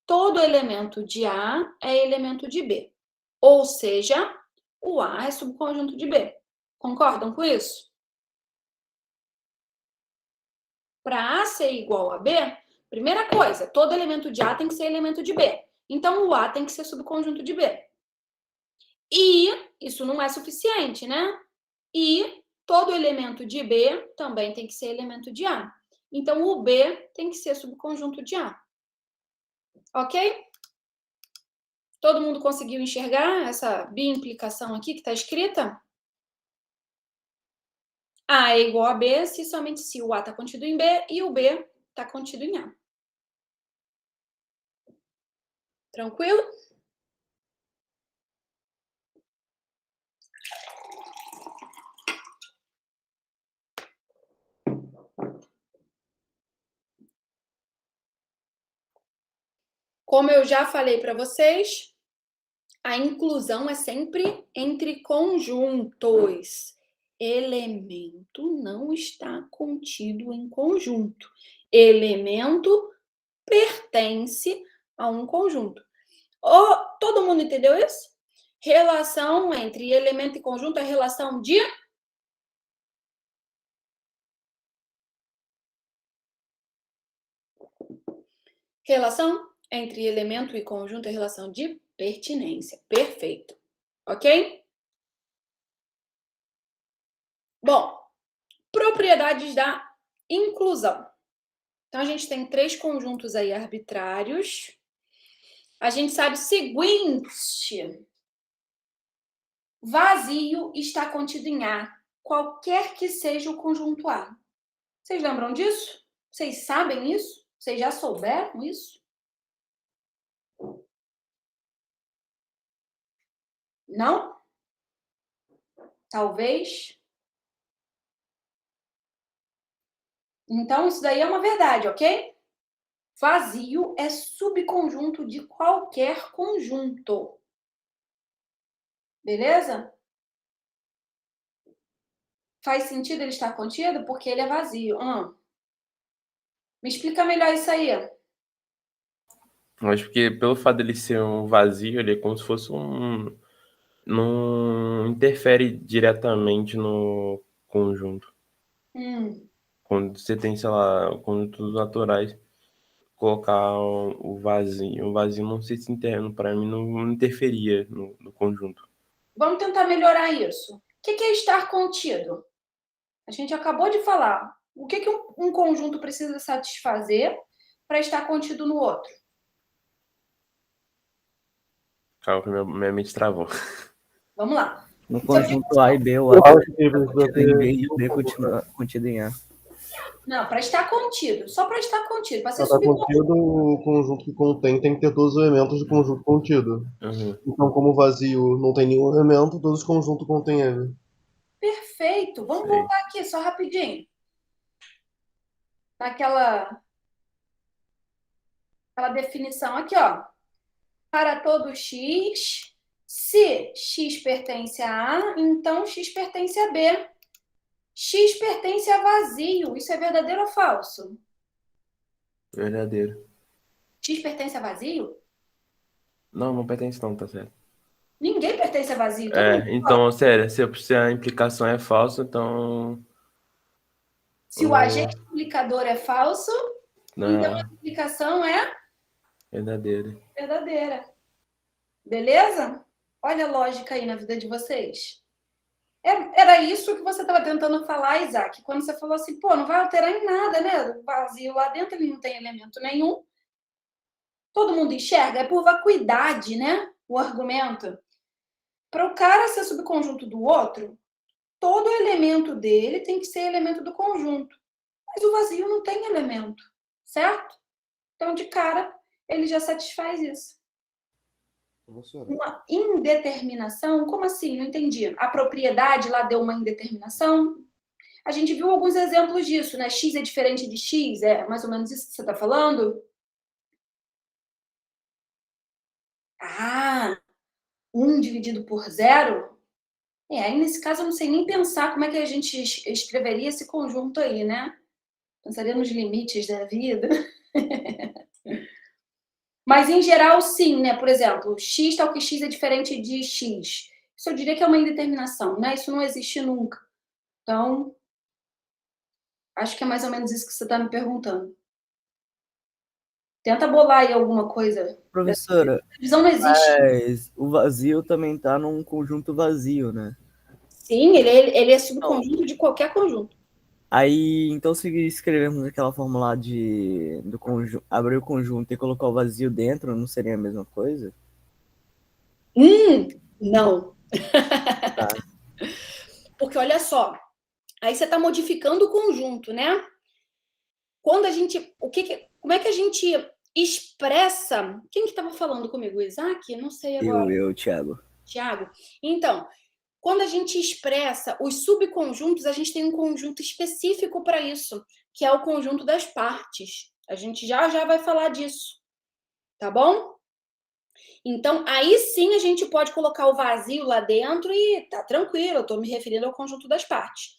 Todo elemento de A é elemento de B. Ou seja, o A é subconjunto de B. Concordam com isso? Para A ser igual a B, primeira coisa, todo elemento de A tem que ser elemento de B. Então, o A tem que ser subconjunto de B. E isso não é suficiente, né? E todo elemento de B também tem que ser elemento de A. Então, o B tem que ser subconjunto de A. Ok? Todo mundo conseguiu enxergar essa biimplicação aqui que está escrita? A é igual a B somente se o A está contido em B e o B está contido em A. Tranquilo? Como eu já falei para vocês, a inclusão é sempre entre conjuntos. Elemento não está contido em conjunto. Elemento pertence a um conjunto. Todo mundo entendeu isso? Relação entre elemento e conjunto é relação de... Relação entre elemento e conjunto é relação de pertinência. Perfeito. Ok? Bom, propriedades da inclusão. Então, a gente tem 3 conjuntos aí arbitrários. A gente sabe o seguinte: vazio está contido em A, qualquer que seja o conjunto A. Vocês lembram disso? Vocês sabem isso? Vocês já souberam isso? Não? Talvez? Então, isso daí é uma verdade, ok? Vazio é subconjunto de qualquer conjunto. Beleza? Faz sentido ele estar contido? Porque ele é vazio. Me explica melhor isso aí. Mas porque pelo fato dele ser um vazio, ele é como se fosse um... Não interfere diretamente no conjunto. Quando você tem, sei lá, conjuntos naturais, colocar o vazio não sei se interno, para mim não interferia no conjunto. Vamos tentar melhorar isso. O que é estar contido? A gente acabou de falar. O que um conjunto precisa satisfazer para estar contido no outro? Calma que minha mente travou. Vamos lá. No conjunto A e B, o A está contido em B e o B continua contido em A. Não, para estar contido. Só para estar contido. Para ser Para estar contido, o conjunto que contém tem que ter todos os elementos do conjunto contido. Uhum. Então, como o vazio não tem nenhum elemento, todos os conjuntos contêm ele. Perfeito. Vamos voltar aqui, só rapidinho. Naquela definição aqui, ó. Para todo x, se x pertence a A, então x pertence a B. X pertence a vazio. Isso é verdadeiro ou falso? Verdadeiro. X pertence a vazio? Não pertence não, tá certo. Ninguém pertence a vazio. Então, sério, se a implicação é falsa, então... Se o agente implicador é falso, então a implicação é verdadeira. Beleza? Olha a lógica aí na vida de vocês. Era isso que você estava tentando falar, Isaac, quando você falou assim, pô, não vai alterar em nada, né? O vazio lá dentro, ele não tem elemento nenhum. Todo mundo enxerga? É por vacuidade, né? O argumento. Para o cara ser subconjunto do outro, todo elemento dele tem que ser elemento do conjunto. Mas o vazio não tem elemento, certo? Então, de cara, ele já satisfaz isso. Uma indeterminação? Como assim? Não entendi. A propriedade lá deu uma indeterminação? A gente viu alguns exemplos disso, né? X é diferente de X, é mais ou menos isso que você está falando? 1 dividido por 0? Aí nesse caso eu não sei nem pensar como é que a gente escreveria esse conjunto aí, né? Pensaria nos limites da vida. Mas, em geral, sim, né? Por exemplo, x tal que x é diferente de x. Isso eu diria que é uma indeterminação, né? Isso não existe nunca. Então, Acho que é mais ou menos isso que você está me perguntando. Tenta bolar aí alguma coisa. Professora, A divisão não existe. mas o vazio também tá num conjunto vazio, né? Sim, ele é subconjunto de qualquer conjunto. Aí, então, se escrevermos aquela fórmula lá do conjunto, abrir o conjunto e colocar o vazio dentro, não seria a mesma coisa? Não. Tá. Porque olha só, aí você está modificando o conjunto, né? Quando a gente, como é que a gente expressa? Quem que estava falando comigo? Isaac? Não sei agora. Eu, Thiago. Tiago. Então, quando a gente expressa os subconjuntos, a gente tem um conjunto específico para isso, que é o conjunto das partes. A gente já vai falar disso, tá bom? Então, aí sim a gente pode colocar o vazio lá dentro e tá tranquilo, eu estou me referindo ao conjunto das partes.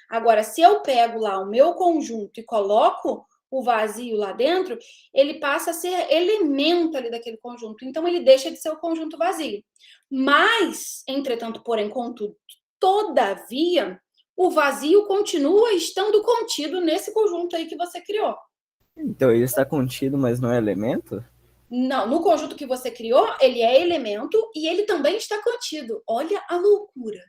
Agora, se eu pego lá o meu conjunto e coloco o vazio lá dentro, ele passa a ser elemento ali daquele conjunto. Então, ele deixa de ser o conjunto vazio. Mas, entretanto, porém, contudo, todavia, o vazio continua estando contido nesse conjunto aí que você criou. Então, ele está contido, mas não é elemento? Não, no conjunto que você criou, ele é elemento e ele também está contido. Olha a loucura.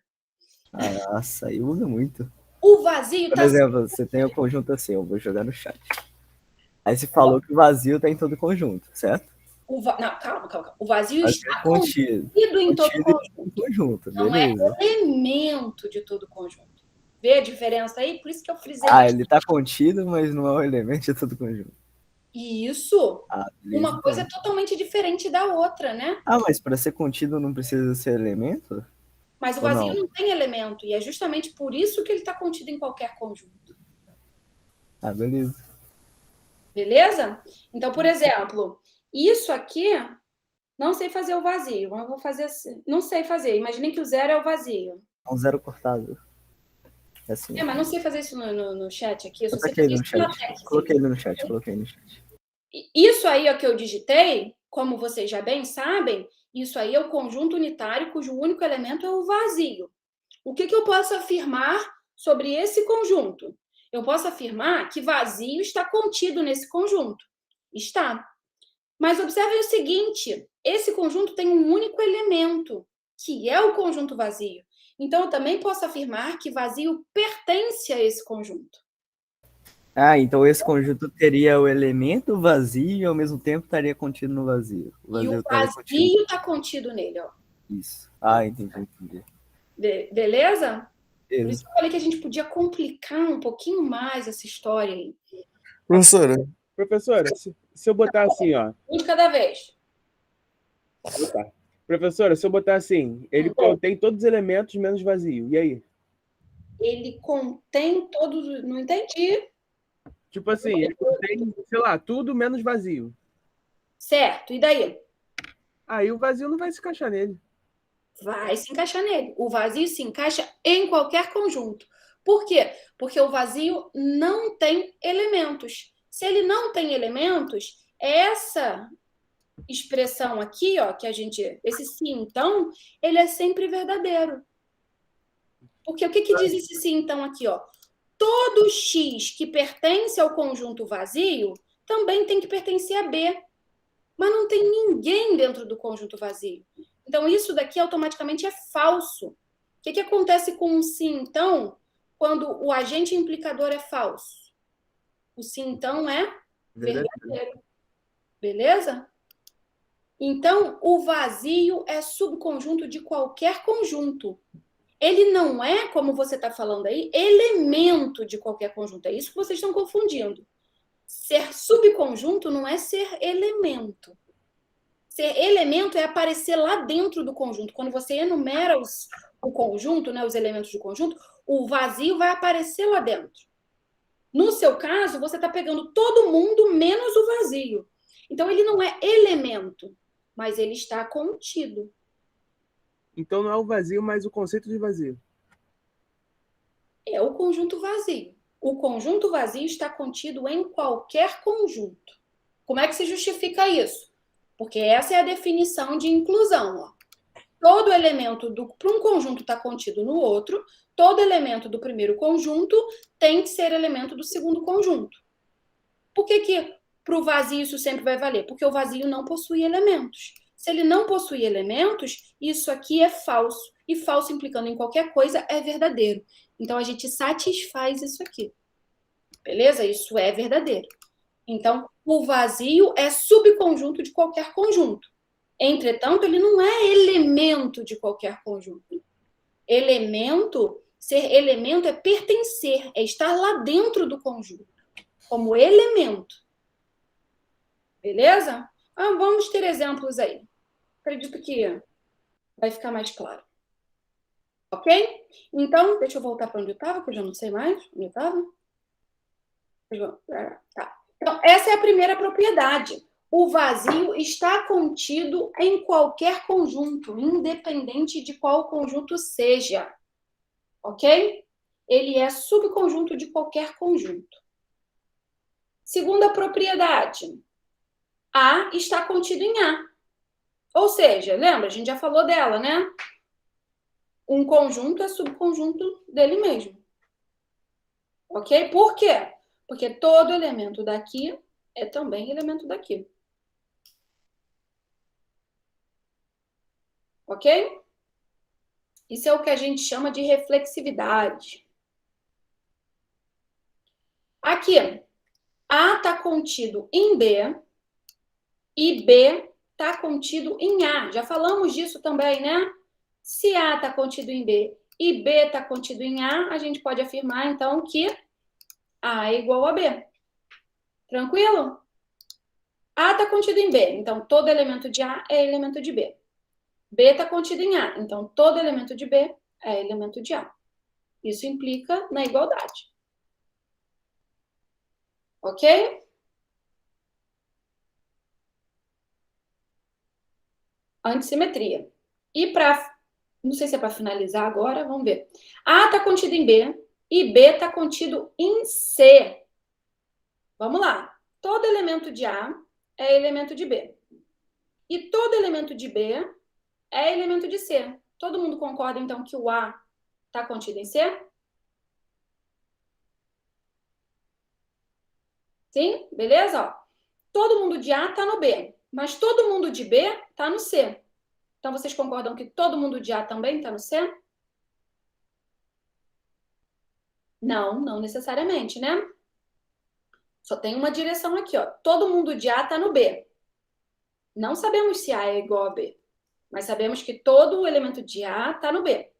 Nossa, aí muda muito. O vazio Por exemplo, você tem o conjunto assim, eu vou jogar no chat. Aí você falou que o vazio tá em todo conjunto, certo? Não, calma. O vazio está contido em todo conjunto. Não beleza. é elemento de todo conjunto. Vê a diferença aí? Por isso que eu frisei. Ele tá contido, mas não é um elemento de todo conjunto. Isso. Beleza, uma coisa é totalmente diferente da outra, né? Mas para ser contido não precisa ser elemento? Mas o vazio não tem elemento, e é justamente por isso que ele está contido em qualquer conjunto. Beleza. Beleza? Então, por exemplo, isso aqui, não sei fazer o vazio, mas eu vou fazer assim. Não sei fazer. Imaginem que o zero é o vazio. Um zero cortado. Assim. Mas não sei fazer isso no chat aqui. Eu só sei fazer isso no chat. Coloquei ele no chat. Isso aí é o que eu digitei, como vocês já bem sabem, isso aí é o conjunto unitário cujo único elemento é o vazio. O que eu posso afirmar sobre esse conjunto? Eu posso afirmar que vazio está contido nesse conjunto. Está. Mas observem o seguinte, esse conjunto tem um único elemento, que é o conjunto vazio. Então, eu também posso afirmar que vazio pertence a esse conjunto. Então esse conjunto teria o elemento vazio e ao mesmo tempo estaria contido no vazio. O vazio está contido nele, ó. Isso. Entendi. Beleza? Por isso que eu falei que a gente podia complicar um pouquinho mais essa história aí. Professora, se eu botar assim, ó. Um de cada vez. Professora, se eu botar assim, ele contém todos os elementos menos vazio. E aí? Ele contém todos. Não entendi. Tipo assim, ele contém, sei lá, tudo menos vazio. Certo, e daí? Aí o vazio não vai se encaixar nele. Vai se encaixar nele. O vazio se encaixa em qualquer conjunto. Por quê? Porque o vazio não tem elementos. Se ele não tem elementos, essa expressão aqui, ó, que a gente... Esse sim, então, ele é sempre verdadeiro. Porque o que diz esse sim, então, aqui, ó? Todo X que pertence ao conjunto vazio também tem que pertencer a B. Mas não tem ninguém dentro do conjunto vazio. Então, isso daqui automaticamente é falso. O que acontece com um sim, então, quando o agente implicador é falso? O sim, então, é verdadeiro. Beleza? Então, o vazio é subconjunto de qualquer conjunto. Ele não é, como você está falando aí, elemento de qualquer conjunto. É isso que vocês estão confundindo. Ser subconjunto não é ser elemento. Ser elemento é aparecer lá dentro do conjunto. Quando você enumera o conjunto, né, os elementos do conjunto, o vazio vai aparecer lá dentro. No seu caso, você está pegando todo mundo menos o vazio. Então, ele não é elemento, mas ele está contido. Então não é o vazio, mas o conceito de vazio. É o conjunto vazio. O conjunto vazio está contido em qualquer conjunto. Como é que se justifica isso? Porque essa é a definição de inclusão. Ó. Todo elemento para um conjunto está contido no outro, todo elemento do primeiro conjunto tem que ser elemento do segundo conjunto. Por que para o vazio isso sempre vai valer? Porque o vazio não possui elementos. Se ele não possui elementos, isso aqui é falso. E falso implicando em qualquer coisa é verdadeiro. Então, a gente satisfaz isso aqui. Beleza? Isso é verdadeiro. Então, o vazio é subconjunto de qualquer conjunto. Entretanto, ele não é elemento de qualquer conjunto. Ser elemento é pertencer, é estar lá dentro do conjunto, como elemento. Beleza? Vamos ter exemplos aí. Acredito que vai ficar mais claro. Ok? Então, deixa eu voltar para onde eu estava, que eu já não sei mais onde eu estava. Tá. Então, essa é a primeira propriedade. O vazio está contido em qualquer conjunto, independente de qual conjunto seja. Ok? Ele é subconjunto de qualquer conjunto. Segunda propriedade. A está contido em A. Ou seja, lembra? A gente já falou dela, né? Um conjunto é subconjunto dele mesmo. Ok? Por quê? Porque todo elemento daqui é também elemento daqui. Ok? Isso é o que a gente chama de reflexividade. Aqui, A está contido em B e B está contido em A. Já falamos disso também, né? Se A está contido em B e B está contido em A, a gente pode afirmar, então, que A é igual a B. Tranquilo? A está contido em B, então todo elemento de A é elemento de B. B está contido em A, então todo elemento de B é elemento de A. Isso implica na igualdade. Ok? Antissimetria. E para, não sei se é para finalizar agora, vamos ver. A está contido em B e B está contido em C. Vamos lá. Todo elemento de A é elemento de B. E todo elemento de B é elemento de C. Todo mundo concorda, então, que o A está contido em C? Sim? Beleza? Ó. Todo mundo de A está no B, mas todo mundo de B está no C. Então, vocês concordam que todo mundo de A também está no C? Não, não necessariamente, né? Só tem uma direção aqui, ó. Todo mundo de A está no B. Não sabemos se A é igual a B, mas sabemos que todo elemento de A está no B.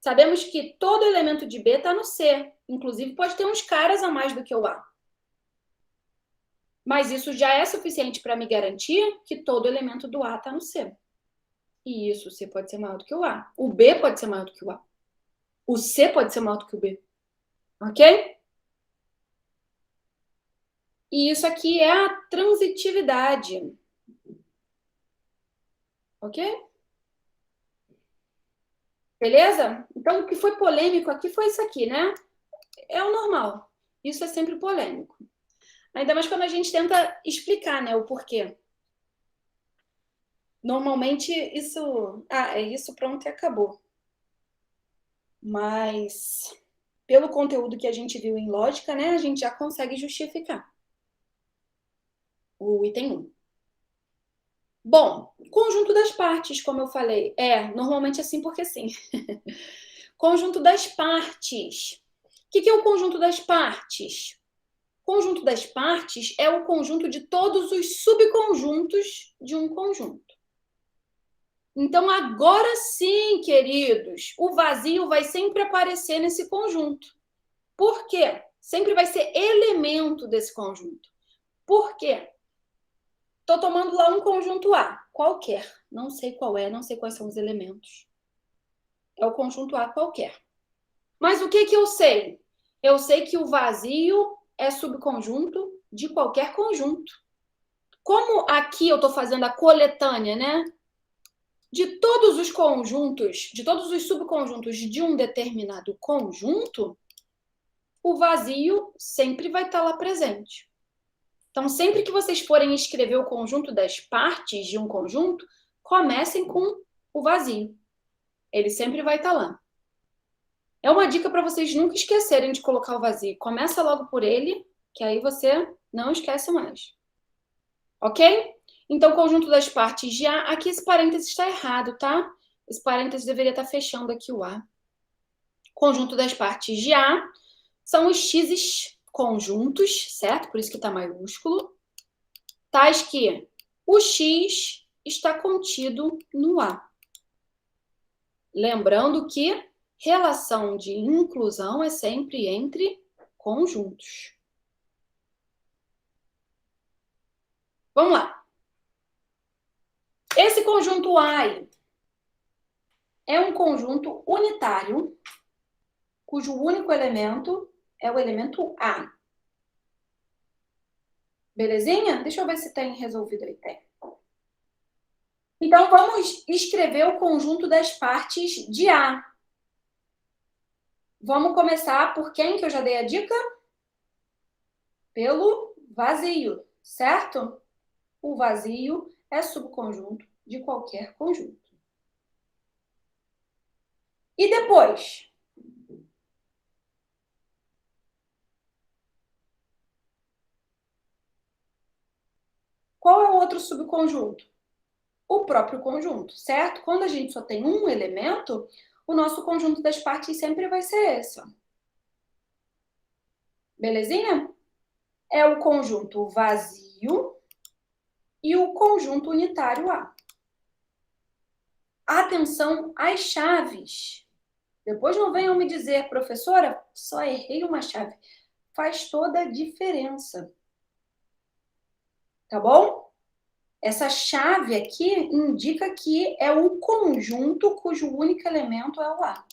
Sabemos que todo elemento de B está no C. Inclusive, pode ter uns caras a mais do que o A. Mas isso já é suficiente para me garantir que todo elemento do A está no C. E isso, o C pode ser maior do que o A. O B pode ser maior do que o A. O C pode ser maior do que o B. Ok? E isso aqui é a transitividade. Ok? Beleza? Então, o que foi polêmico aqui foi isso aqui, né? É o normal. Isso é sempre polêmico. Ainda mais quando a gente tenta explicar, né, o porquê. Normalmente, isso... é isso, pronto, e acabou. Mas, pelo conteúdo que a gente viu em lógica, né, a gente já consegue justificar o item 1. Bom, conjunto das partes, como eu falei. Normalmente assim porque sim. Conjunto das partes. O que é o conjunto das partes? O conjunto das partes é o conjunto de todos os subconjuntos de um conjunto. Então, agora sim, queridos, o vazio vai sempre aparecer nesse conjunto. Por quê? Sempre vai ser elemento desse conjunto. Por quê? Estou tomando lá um conjunto A, qualquer. Não sei qual é, não sei quais são os elementos. É o conjunto A qualquer. Mas o que eu sei? Eu sei que o vazio é subconjunto de qualquer conjunto. Como aqui eu estou fazendo a coletânea, né? De todos os conjuntos, de todos os subconjuntos de um determinado conjunto, o vazio sempre vai estar lá presente. Então, sempre que vocês forem escrever o conjunto das partes de um conjunto, comecem com o vazio. Ele sempre vai estar lá. É uma dica para vocês nunca esquecerem de colocar o vazio. Começa logo por ele, que aí você não esquece mais. Ok? Então, conjunto das partes de A. Aqui esse parênteses está errado, tá? Esse parênteses deveria estar fechando aqui o A. Conjunto das partes de A são os x's conjuntos, certo? Por isso que está maiúsculo. Tais que o x está contido no A. Lembrando que relação de inclusão é sempre entre conjuntos. Vamos lá. Esse conjunto I é um conjunto unitário, cujo único elemento é o elemento A. Belezinha? Deixa eu ver se tem resolvido aí. Tem. Então, vamos escrever o conjunto das partes de A. Vamos começar por quem que eu já dei a dica? Pelo vazio, certo? O vazio é subconjunto de qualquer conjunto. E depois? Qual é o outro subconjunto? O próprio conjunto, certo? Quando a gente só tem um elemento, o nosso conjunto das partes sempre vai ser esse, ó. Belezinha? É o conjunto vazio e o conjunto unitário A. Atenção às chaves. Depois não venham me dizer, professora, só errei uma chave. Faz toda a diferença. Tá bom? Essa chave aqui indica que é o conjunto cujo único elemento é o A.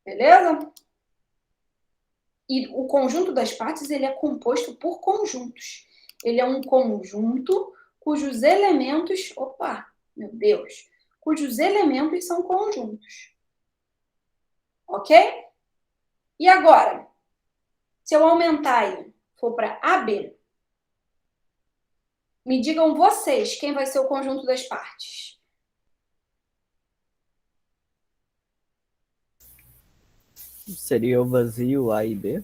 Beleza? E o conjunto das partes, ele é composto por conjuntos. Ele é um conjunto cujos elementos... Opa, meu Deus! Cujos elementos são conjuntos. Ok? E agora, se eu aumentar aí, for para AB, me digam vocês quem vai ser o conjunto das partes. Seria o vazio A e B?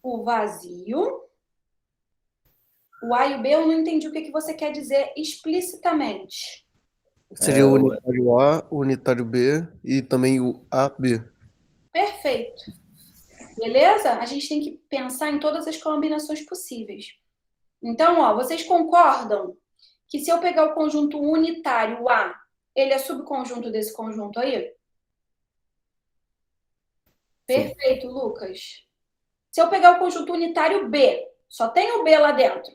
O vazio. O A e o B eu não entendi o que você quer dizer explicitamente. Seria o unitário A, o unitário B e também o AB. Perfeito. Beleza? A gente tem que pensar em todas as combinações possíveis. Então, ó, vocês concordam que se eu pegar o conjunto unitário A, ele é subconjunto desse conjunto aí? Perfeito, Lucas. Se eu pegar o conjunto unitário B, só tem o B lá dentro,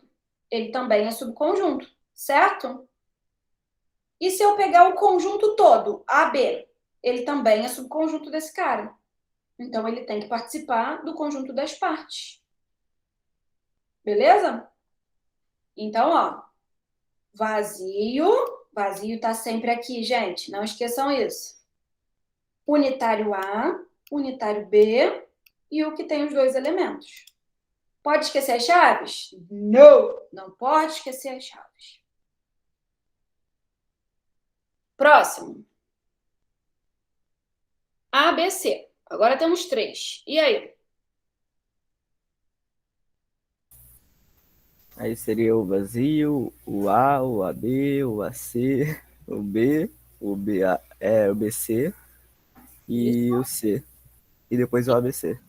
ele também é subconjunto, certo? E se eu pegar o conjunto todo, AB, ele também é subconjunto desse cara. Então, ele tem que participar do conjunto das partes. Beleza? Então, ó, vazio tá sempre aqui, gente, não esqueçam isso. Unitário A, unitário B e o que tem os dois elementos. Pode esquecer as chaves? Não, não pode esquecer as chaves. Próximo. A, B, C. Agora temos 3. E aí? Aí seria o vazio, o A, o AB, o AC, o B, o BC e o C. E depois o ABC.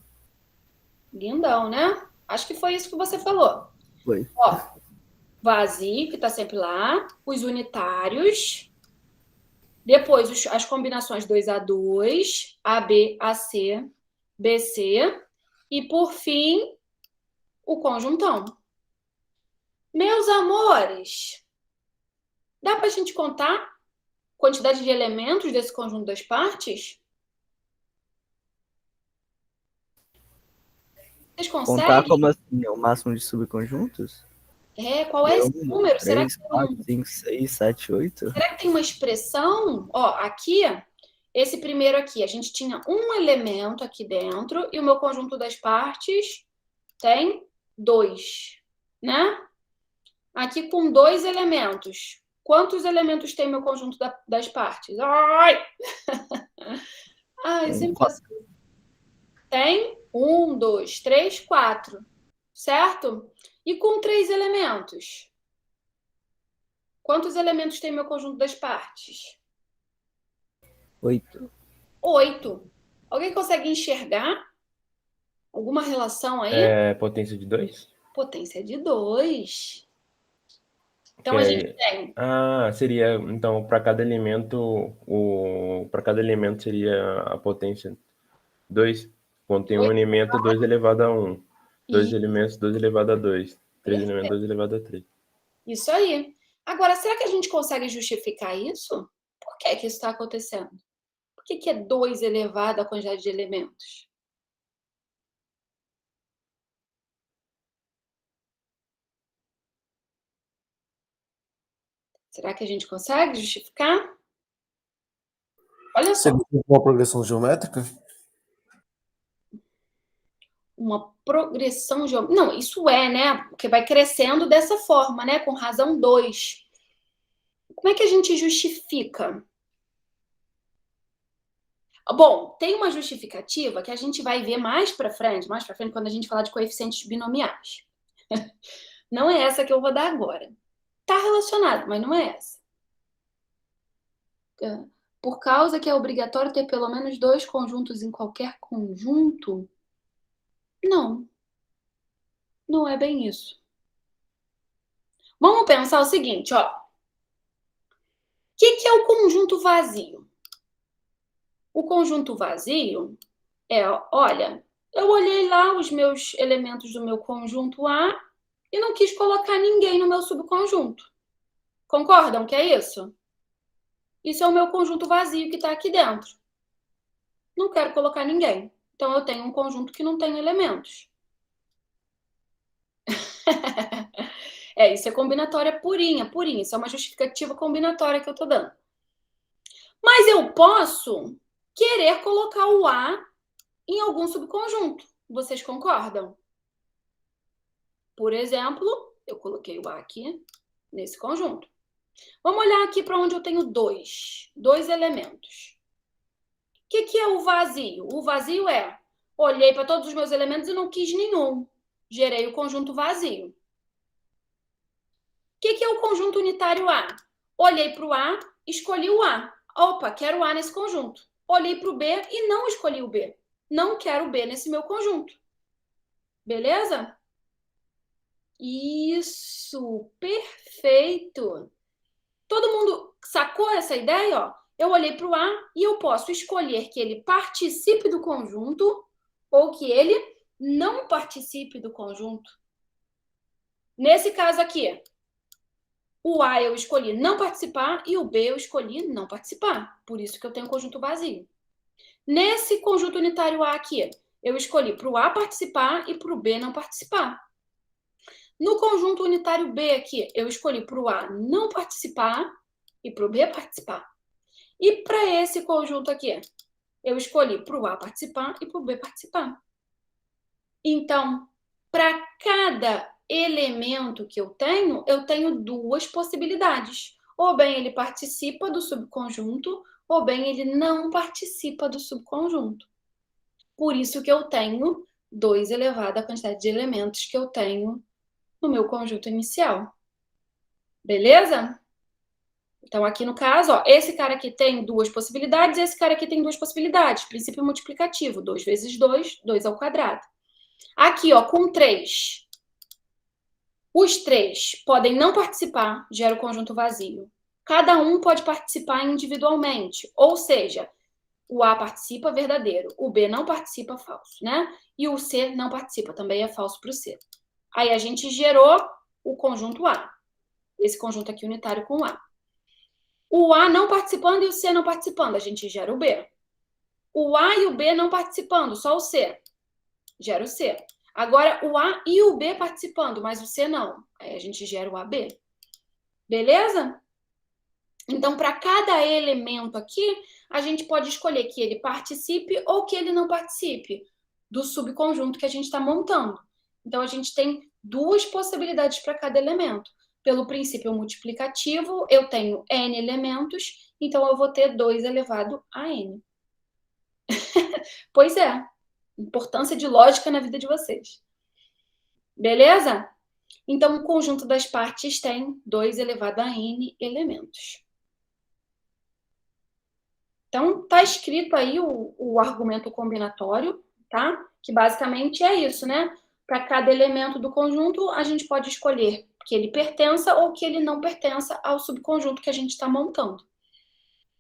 Lindão, né? Acho que foi isso que você falou. Foi. Ó, vazio, que tá sempre lá. Os unitários. Depois, as combinações 2A2, AB, AC, BC. E, por fim, o conjuntão. Meus amores, dá pra gente contar a quantidade de elementos desse conjunto das partes? Vocês conseguem? Contar como assim? É o máximo de subconjuntos? Qual é esse número? 3, 4, 5, 6, 7, 8? Será que tem uma expressão? Ó, aqui, esse primeiro aqui, a gente tinha um elemento aqui dentro e o meu conjunto das partes tem 2, né? Aqui com 2 elementos. Quantos elementos tem meu conjunto das partes? Ai! Ai, eu sempre faço. Tem 1, 2, 3, 4. Certo? E com 3 elementos? Quantos elementos tem meu conjunto das partes? 8. 8. Alguém consegue enxergar alguma relação aí? Potência de 2? Potência de 2. Então, a gente tem... seria... Então, para cada elemento, seria a potência 2. Quando tem um elemento, 2 elevado a 1. 2 elementos, 2 elevado a 2. 3 elementos, 2 elevado a 3. Isso aí. Agora, será que a gente consegue justificar isso? Por que isso está acontecendo? Por que é 2 elevado à quantidade de elementos? Será que a gente consegue justificar? Olha só. Seria uma progressão geométrica? Uma progressão geométrica. Não, isso né? Porque vai crescendo dessa forma, né? Com razão 2. Como é que a gente justifica? Bom, tem uma justificativa que a gente vai ver mais para frente, quando a gente falar de coeficientes binomiais. Não é essa que eu vou dar agora. Está relacionado, mas não é essa. Por causa que é obrigatório ter pelo menos 2 conjuntos em qualquer conjunto? Não. Não é bem isso. Vamos pensar o seguinte, ó. O que é o conjunto vazio? O conjunto vazio é, olha, eu olhei lá os meus elementos do meu conjunto A e não quis colocar ninguém no meu subconjunto. Concordam que é isso? Isso é o meu conjunto vazio que está aqui dentro. Não quero colocar ninguém. Então, eu tenho um conjunto que não tem elementos. Isso é combinatória purinha. Isso é uma justificativa combinatória que eu estou dando. Mas eu posso querer colocar o A em algum subconjunto. Vocês concordam? Por exemplo, eu coloquei o A aqui nesse conjunto. Vamos olhar aqui para onde eu tenho 2 elementos. O que é o vazio? O vazio é, olhei para todos os meus elementos e não quis nenhum. Gerei o conjunto vazio. O que é o conjunto unitário A? Olhei para o A, escolhi o A. Opa, quero o A nesse conjunto. Olhei para o B e não escolhi o B. Não quero o B nesse meu conjunto. Beleza? Isso, perfeito. Todo mundo sacou essa ideia? Ó? Eu olhei para o A e eu posso escolher que ele participe do conjunto ou que ele não participe do conjunto. Nesse caso aqui, o A eu escolhi não participar e o B eu escolhi não participar. Por isso que eu tenho conjunto vazio. Nesse conjunto unitário A aqui, eu escolhi para o A participar e para o B não participar. No conjunto unitário B aqui, eu escolhi para o A não participar e para o B participar. E para esse conjunto aqui, eu escolhi para o A participar e para o B participar. Então, para cada elemento que eu tenho 2 possibilidades. Ou bem ele participa do subconjunto, ou bem ele não participa do subconjunto. Por isso que eu tenho 2 elevado à quantidade de elementos que eu tenho no meu conjunto inicial. Beleza? Então, aqui no caso, ó, esse cara aqui tem 2 possibilidades, esse cara aqui tem 2 possibilidades. Princípio multiplicativo, 2 vezes 2, 2 ao quadrado. Aqui, ó, com 3. Os 3 podem não participar, gera o conjunto vazio. Cada um pode participar individualmente, ou seja, o A participa, verdadeiro. O B não participa, falso, né? E o C não participa, também é falso para o C. Aí a gente gerou o conjunto A. Esse conjunto aqui unitário com o A. O A não participando e o C não participando, a gente gera o B. O A e o B não participando, só o C. Gera o C. Agora, o A e o B participando, mas o C não. Aí a gente gera o AB. Beleza? Então, para cada elemento aqui, a gente pode escolher que ele participe ou que ele não participe do subconjunto que a gente está montando. Então, a gente tem 2 possibilidades para cada elemento. pelo princípio multiplicativo, eu tenho n elementos, então eu vou ter 2 elevado a n. Pois é, importância de lógica na vida de vocês. Beleza? Então, o conjunto das partes tem 2 elevado a n elementos. Então, tá escrito aí o argumento combinatório, tá? Que basicamente é isso, né? Para cada elemento do conjunto, a gente pode escolher que ele pertença ou que ele não pertença ao subconjunto que a gente está montando.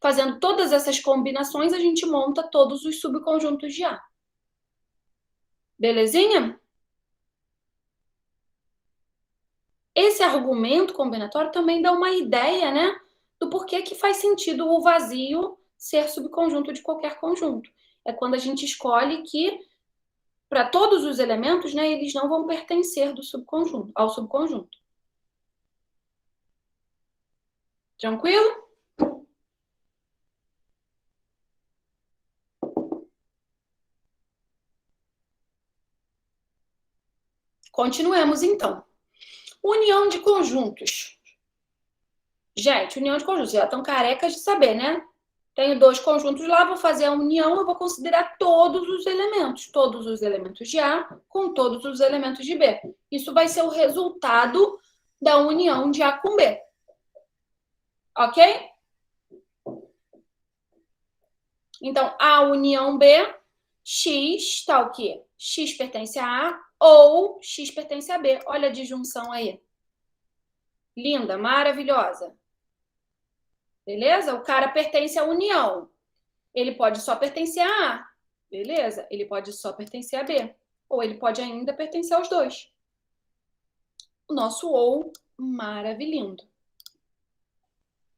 Fazendo todas essas combinações, a gente monta todos os subconjuntos de A. Belezinha? Esse argumento combinatório também dá uma ideia, né? Do porquê que faz sentido o vazio ser subconjunto de qualquer conjunto. É quando a gente escolhe que, para todos os elementos, né, eles não vão pertencer ao subconjunto. Tranquilo? Continuemos, então. União de conjuntos. Gente, união de conjuntos. Já estão carecas de saber, né? Tenho 2 conjuntos lá, vou fazer a união, eu vou considerar todos os elementos de A com todos os elementos de B. Isso vai ser o resultado da união de A com B. Ok? Então, A união B, X tá o quê? X pertence a A ou X pertence a B. Olha a disjunção aí. Linda, maravilhosa. Beleza? O cara pertence à união. Ele pode só pertencer a A. Beleza? Ele pode só pertencer a B. Ou ele pode ainda pertencer aos dois. O nosso ou maravilhindo.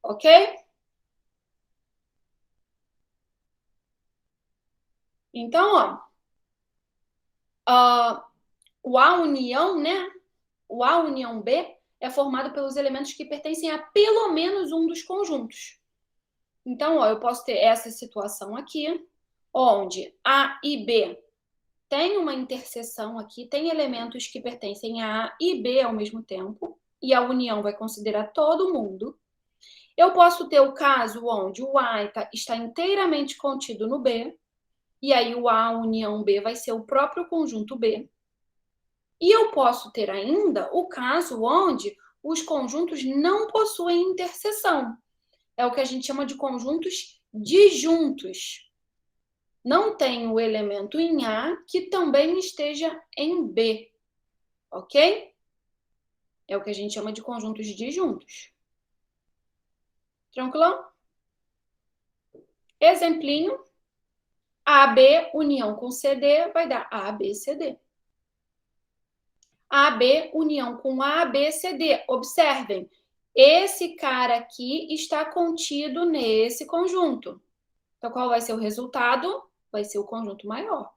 Ok? Então, o A união, né? O A união B é formado pelos elementos que pertencem a pelo menos um dos conjuntos. Então, eu posso ter essa situação aqui, onde A e B tem uma interseção aqui, tem elementos que pertencem a A e B ao mesmo tempo, e a união vai considerar todo mundo. Eu posso ter o caso onde o A está inteiramente contido no B, e aí o A união B vai ser o próprio conjunto B. E eu posso ter ainda o caso onde os conjuntos não possuem interseção. É o que a gente chama de conjuntos disjuntos. Não tem o elemento em A que também esteja em B. Ok? É o que a gente chama de conjuntos disjuntos. Tranquilão? Exemplinho. AB união com CD vai dar ABCD. AB união com ABCD. Observem, esse cara aqui está contido nesse conjunto. Então, qual vai ser o resultado? Vai ser o conjunto maior.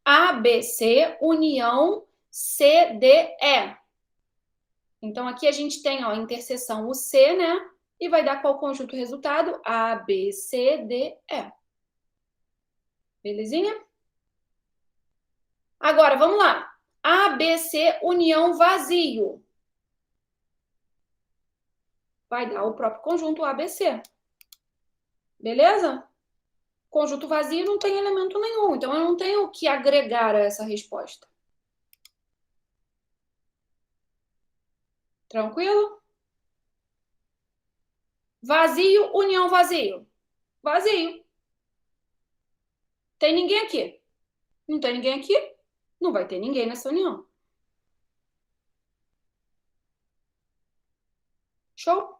ABC união CDE. Então, aqui a gente tem a interseção o C, né? E vai dar qual conjunto resultado? ABCDE. Belezinha? Agora, vamos lá. ABC união vazio. Vai dar o próprio conjunto ABC. Beleza? Conjunto vazio não tem elemento nenhum, então eu não tenho o que agregar a essa resposta. Tranquilo? Vazio, união vazio. Vazio. Tem ninguém aqui? Não tem ninguém aqui? Não vai ter ninguém nessa união. Show?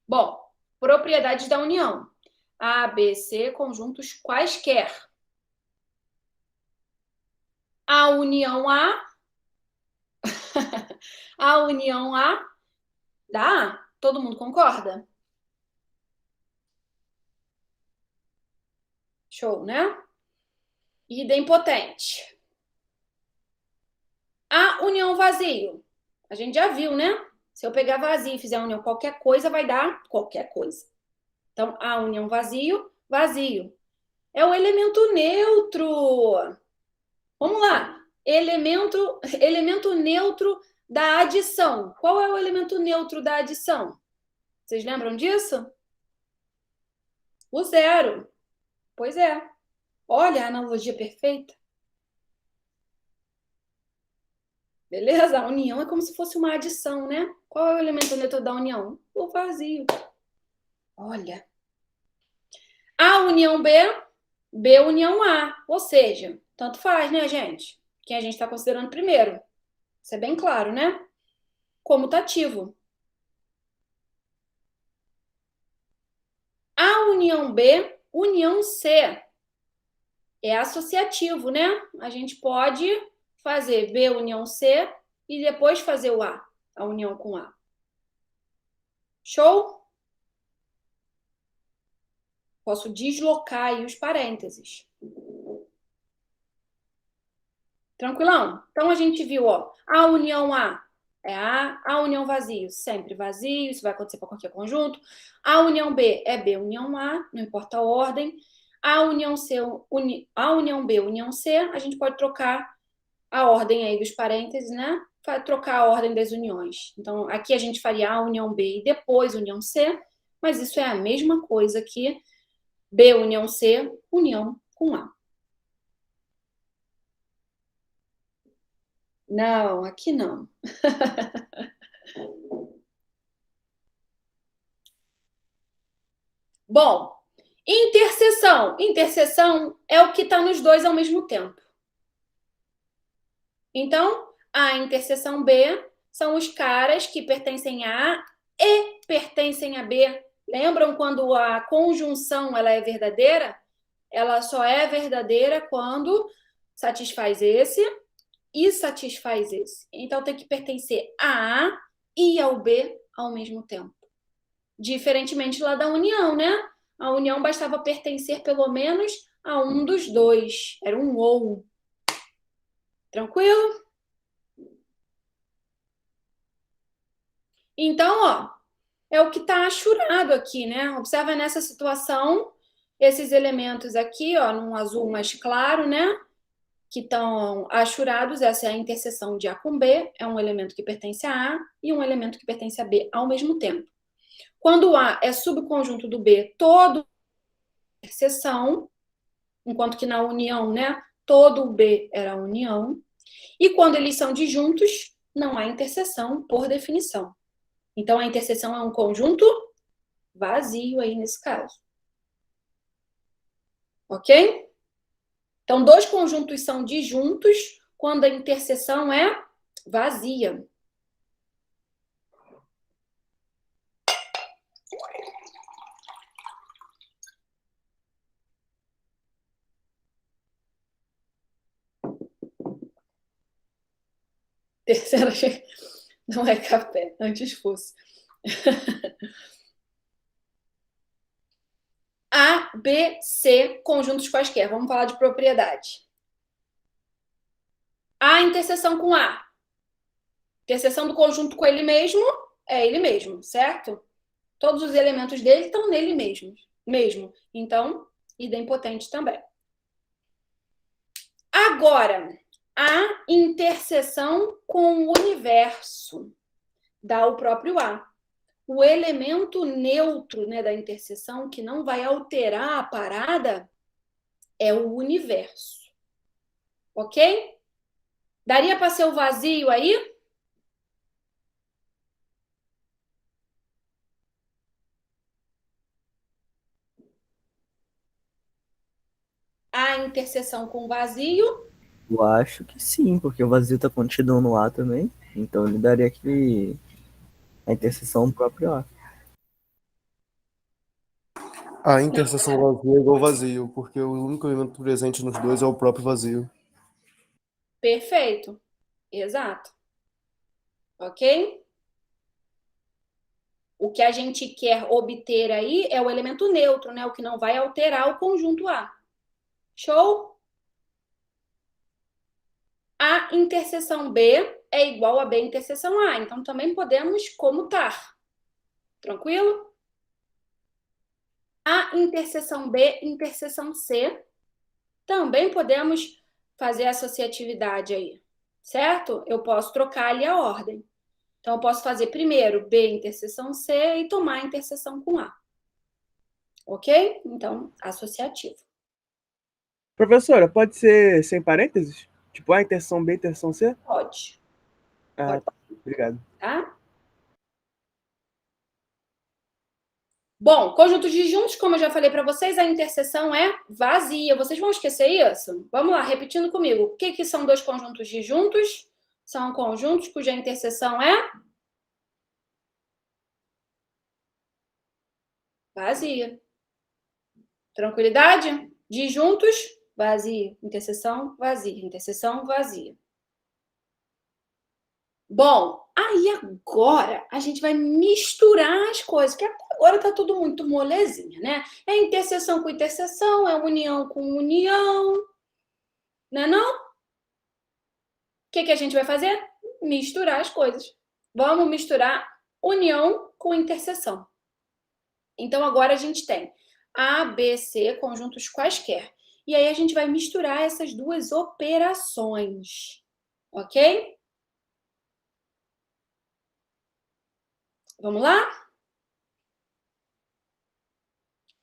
Bom, propriedades da união. A, B, C, conjuntos quaisquer. A união A. A união A dá A. Todo mundo concorda? Show, né? Idempotente. A união vazio. A gente já viu, né? Se eu pegar vazio e fizer a união qualquer coisa, vai dar qualquer coisa. Então, a união vazio, vazio. É o elemento neutro. Vamos lá. Elemento neutro da adição. Qual é o elemento neutro da adição? Vocês lembram disso? O zero. Pois é. Olha a analogia perfeita. Beleza? A união é como se fosse uma adição, né? Qual é o elemento neutro da união? O vazio. Olha. A união B, B união A. Ou seja, tanto faz, né, gente? Quem a gente está considerando primeiro. Isso é bem claro, né? Comutativo. A união B, união C. É associativo, né? A gente pode fazer B união C e depois fazer o A, a união com A. Show? Posso deslocar aí os parênteses. Tranquilão? Então, a gente viu, ó, a união A é a união vazio, sempre vazio, isso vai acontecer para qualquer conjunto. A união B é B união A, não importa a ordem. A união C, a união B, união C, a gente pode trocar a ordem aí dos parênteses, né? Vai trocar a ordem das uniões. Então, aqui a gente faria a união B e depois união C, mas isso é a mesma coisa que B união C, união com A. Não, aqui não. Bom, interseção. Interseção é o que está nos dois ao mesmo tempo. Então, a interseção B são os caras que pertencem a A e pertencem a B. Lembram quando a conjunção ela é verdadeira? Ela só é verdadeira quando satisfaz esse e satisfaz esse. Então, tem que pertencer a A e ao B ao mesmo tempo. Diferentemente lá da união, né? A união bastava pertencer pelo menos a um dos dois. Era um ou. Tranquilo? Então, ó, é o que está achurado aqui, né? Observa nessa situação, esses elementos aqui, ó, num azul mais claro, né? Que estão achurados, essa é a interseção de A com B, é um elemento que pertence a A e um elemento que pertence a B ao mesmo tempo. Quando o A é subconjunto do B, todo interseção, enquanto que na união, né, todo o B era união. E quando eles são disjuntos, não há interseção por definição. Então, a interseção é um conjunto vazio aí nesse caso. Ok? Então, dois conjuntos são disjuntos quando a interseção é vazia. Terceira, não é café, antes fosse. A, B, C, conjuntos quaisquer. Vamos falar de propriedade. A interseção com A. Interseção do conjunto com ele mesmo é ele mesmo, certo? Todos os elementos dele estão nele mesmo. Então, idempotente também. Agora, a interseção com o universo dá o próprio A. O elemento neutro, né, da interseção, que não vai alterar a parada, é o universo. Ok? Daria para ser o vazio aí? A interseção com o vazio? Eu acho que sim, porque o vazio está contido no A também. Então ele daria aquele a interseção do próprio A. A interseção vazia é igual vazio, porque o único elemento presente nos dois é o próprio vazio. Perfeito. Exato. Ok? O que a gente quer obter aí é o elemento neutro, né? O que não vai alterar o conjunto A. Show? A interseção B é igual a B interseção A. Então, também podemos comutar. Tranquilo? A interseção B, interseção C, também podemos fazer a associatividade aí, certo? Eu posso trocar ali a ordem. Então, eu posso fazer primeiro B interseção C e tomar a interseção com A. Ok? Então, associativo. Professora, pode ser sem parênteses? Tipo, A interseção B, interseção C? Pode. Ah, tá. Obrigado. Tá? Bom, conjuntos disjuntos, como eu já falei para vocês, a interseção é vazia. Vocês vão esquecer isso? Vamos lá, repetindo comigo. O que são dois conjuntos disjuntos? São conjuntos cuja interseção é vazia. Tranquilidade? Disjuntos, vazia. Interseção, vazia. Interseção, vazia. Bom, aí agora a gente vai misturar as coisas, que até agora tá tudo muito molezinha, né? É interseção com interseção, é união com união, não é não? O que a gente vai fazer? Misturar as coisas. Vamos misturar união com interseção. Então, agora a gente tem A, B, C, conjuntos quaisquer. E aí a gente vai misturar essas duas operações, ok? Vamos lá?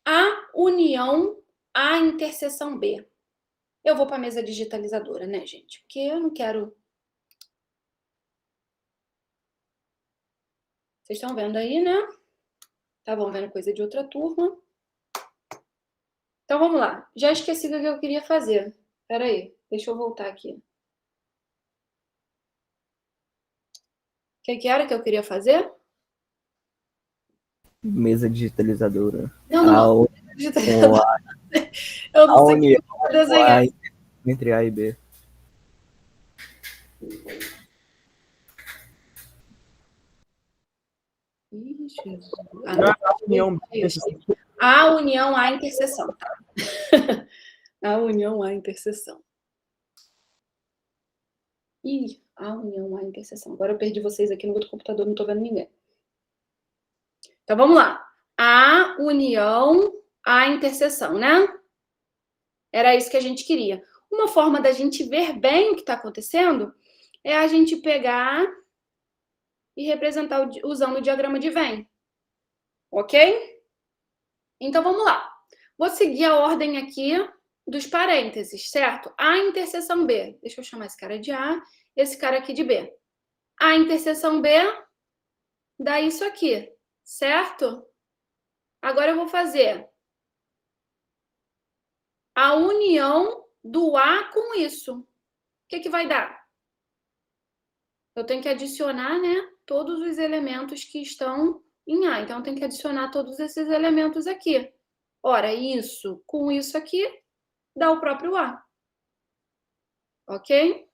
A união, A interseção B. Eu vou para a mesa digitalizadora, né, gente? Porque eu não quero... Vocês estão vendo aí, né? Estavam vendo coisa de outra turma. Então, vamos lá. Já esqueci do que eu queria fazer. Espera aí, deixa eu voltar aqui. O que era que eu queria fazer? Mesa digitalizadora. Não. Eu não sei o que eu vou desenhar. Entre A e B. A união, A interseção. A união, A interseção. Ih, A união, A interseção. Agora eu perdi vocês aqui no outro computador, não estou vendo ninguém. Então, vamos lá. A união, A interseção, né? Era isso que a gente queria. Uma forma da gente ver bem o que está acontecendo é a gente pegar e representar usando o diagrama de Venn. Ok? Então, vamos lá. Vou seguir a ordem aqui dos parênteses, certo? A interseção B. Deixa eu chamar esse cara de A, esse cara aqui de B. A interseção B dá isso aqui, certo? Agora eu vou fazer a união do A com isso. O que vai dar? Eu tenho que adicionar, né, todos os elementos que estão em A. Então, eu tenho que adicionar todos esses elementos aqui. Ora, isso com isso aqui dá o próprio A. Ok?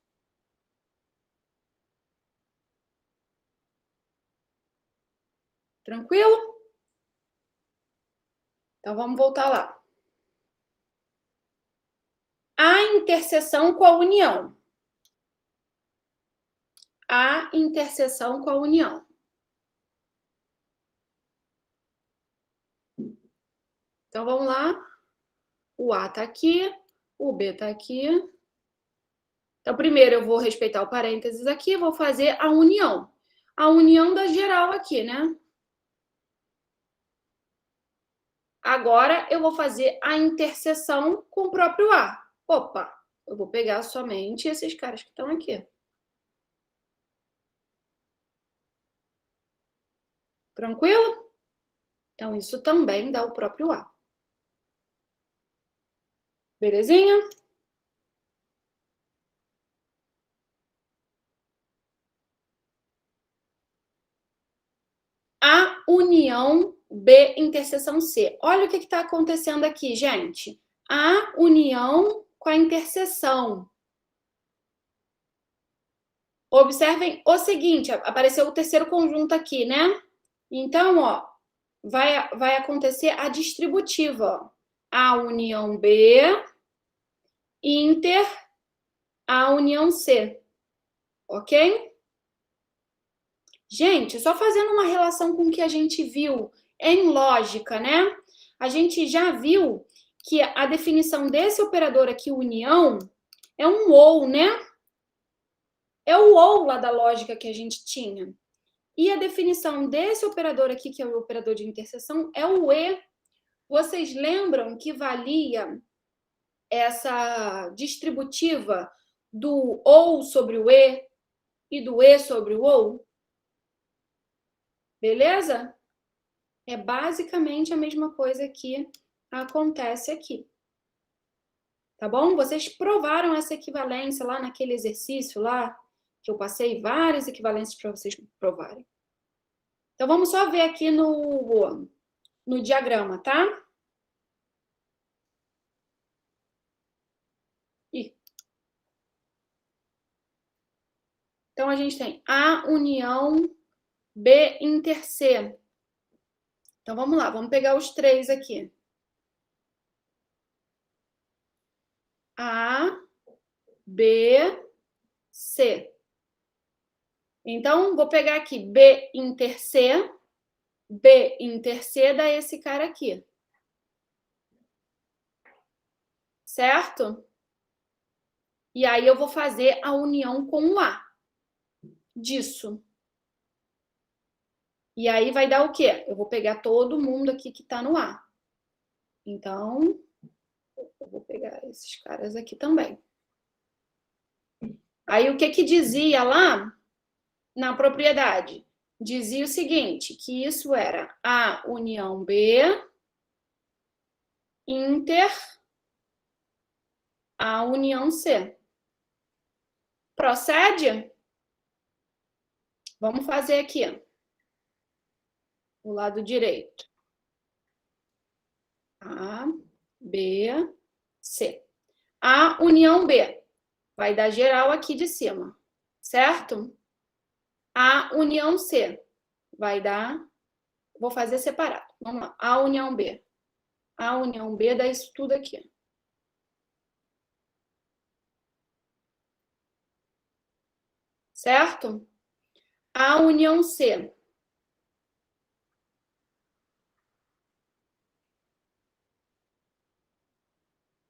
Tranquilo? Então, vamos voltar lá. A interseção com a união. A interseção com a união. Então, vamos lá. O A está aqui, o B está aqui. Então, primeiro eu vou respeitar o parênteses aqui, vou fazer a união. A união da geral aqui, né? Agora, eu vou fazer a interseção com o próprio A. Opa, eu vou pegar somente esses caras que estão aqui. Tranquilo? Então, isso também dá o próprio A. Belezinha? A união B interseção C. Olha o que está acontecendo aqui, gente. A união com a interseção. Observem o seguinte, apareceu o terceiro conjunto aqui, né? Então, ó, vai acontecer a distributiva, ó. A união B, inter, a união C. Ok? Gente, só fazendo uma relação com o que a gente viu em lógica, né? A gente já viu que a definição desse operador aqui, união, É um ou, né? É o ou lá da lógica que a gente tinha. E a definição desse operador aqui, que é o operador de interseção, é o e. Vocês lembram que valia essa distributiva do ou sobre o e do e sobre o ou? Beleza? É basicamente a mesma coisa que acontece aqui. Tá bom? Vocês provaram essa equivalência lá naquele exercício lá, que eu passei várias equivalências para vocês provarem. Então, vamos só ver aqui no diagrama, tá? Então, a gente tem A união B inter C. Então, vamos lá, vamos pegar os três aqui. A, B, C. Então, vou pegar aqui B inter C. B inter C dá esse cara aqui. Certo? E aí, eu vou fazer a união com o A disso. E aí, vai dar o quê? Eu vou pegar todo mundo aqui que tá no A. Então, eu vou pegar esses caras aqui também. Aí, o que dizia lá na propriedade? Dizia o seguinte, que isso era A união B inter A união C. Procede? Vamos fazer aqui, ó, o lado direito. A, B, C. A união B vai dar geral aqui de cima, certo? A união C vai dar... Vou fazer separado. Vamos lá. A união B. A união B dá isso tudo aqui. Certo? A união C.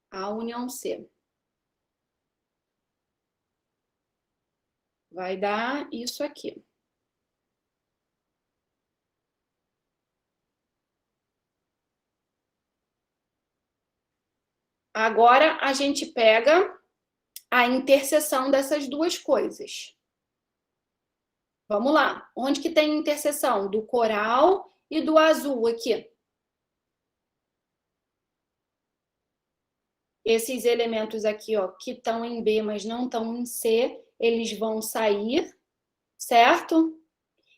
A união C. Vai dar isso aqui. Agora, a gente pega a interseção dessas duas coisas. Vamos lá. Onde que tem interseção? Do coral e do azul aqui. Esses elementos aqui, ó, que estão em B, mas não estão em C, eles vão sair, certo?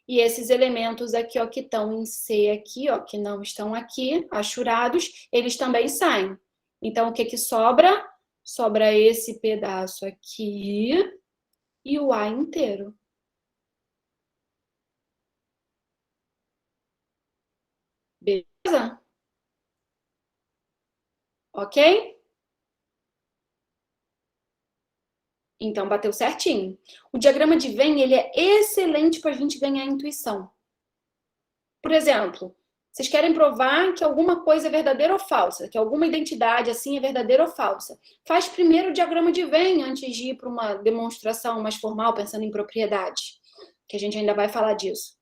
E esses elementos aqui, ó, que estão em C aqui, ó, que não estão aqui, achurados, eles também saem. Então, o que sobra? Sobra esse pedaço aqui e o A inteiro. Beleza? Ok? Então, bateu certinho. O diagrama de Venn, ele é excelente para a gente ganhar intuição. Por exemplo, vocês querem provar que alguma coisa é verdadeira ou falsa, que alguma identidade assim é verdadeira ou falsa. Faz primeiro o diagrama de Venn antes de ir para uma demonstração mais formal, pensando em propriedade, que a gente ainda vai falar disso.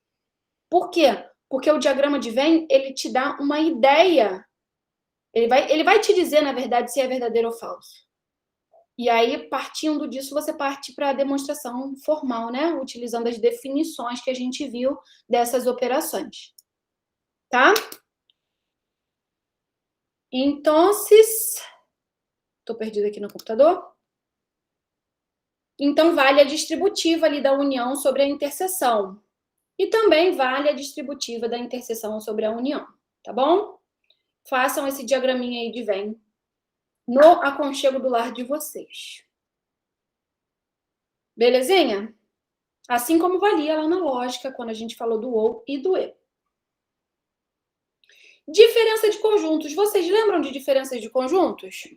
Por quê? Porque o diagrama de Venn, ele te dá uma ideia. Ele vai te dizer, na verdade, se é verdadeiro ou falso. E aí, partindo disso, você parte para a demonstração formal, né? Utilizando as definições que a gente viu dessas operações. Tá? Então, estou perdida aqui no computador. Então, vale a distributiva ali da união sobre a interseção. E também vale a distributiva da interseção sobre a união. Tá bom? Façam esse diagraminha aí de Venn no aconchego do lar de vocês. Belezinha? Assim como valia lá na lógica, quando a gente falou do ou e do e. Diferença de conjuntos. Vocês lembram de diferenças de conjuntos?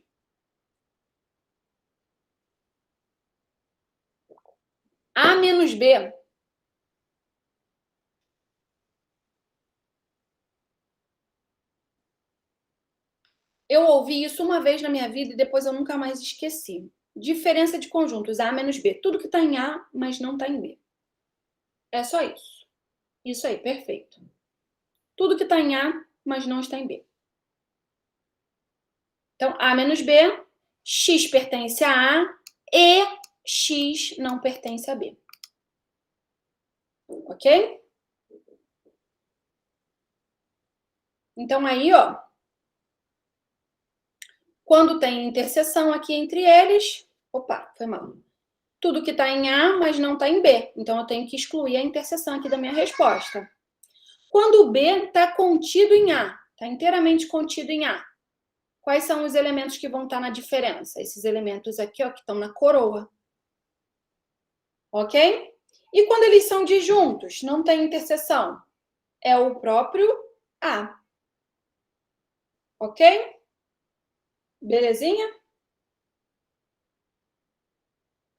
A menos B. Eu ouvi isso uma vez na minha vida e depois eu nunca mais esqueci. diferença de conjuntos A menos B. Tudo que está em A, mas não está em B. É só isso. Isso aí, perfeito. Tudo que está em A, mas não está em B. Então, A menos B, X pertence a A e X não pertence a B. Ok? Então, aí, ó, quando tem interseção aqui entre eles, opa, foi mal. Tudo que está em A, mas não está em B. Então, eu tenho que excluir a interseção aqui da minha resposta. Quando o B está contido em A, está inteiramente contido em A, quais são os elementos que vão estar na diferença? Esses elementos aqui, ó, que estão na coroa. Ok? E quando eles são disjuntos, não tem interseção, é o próprio A. Ok? Belezinha?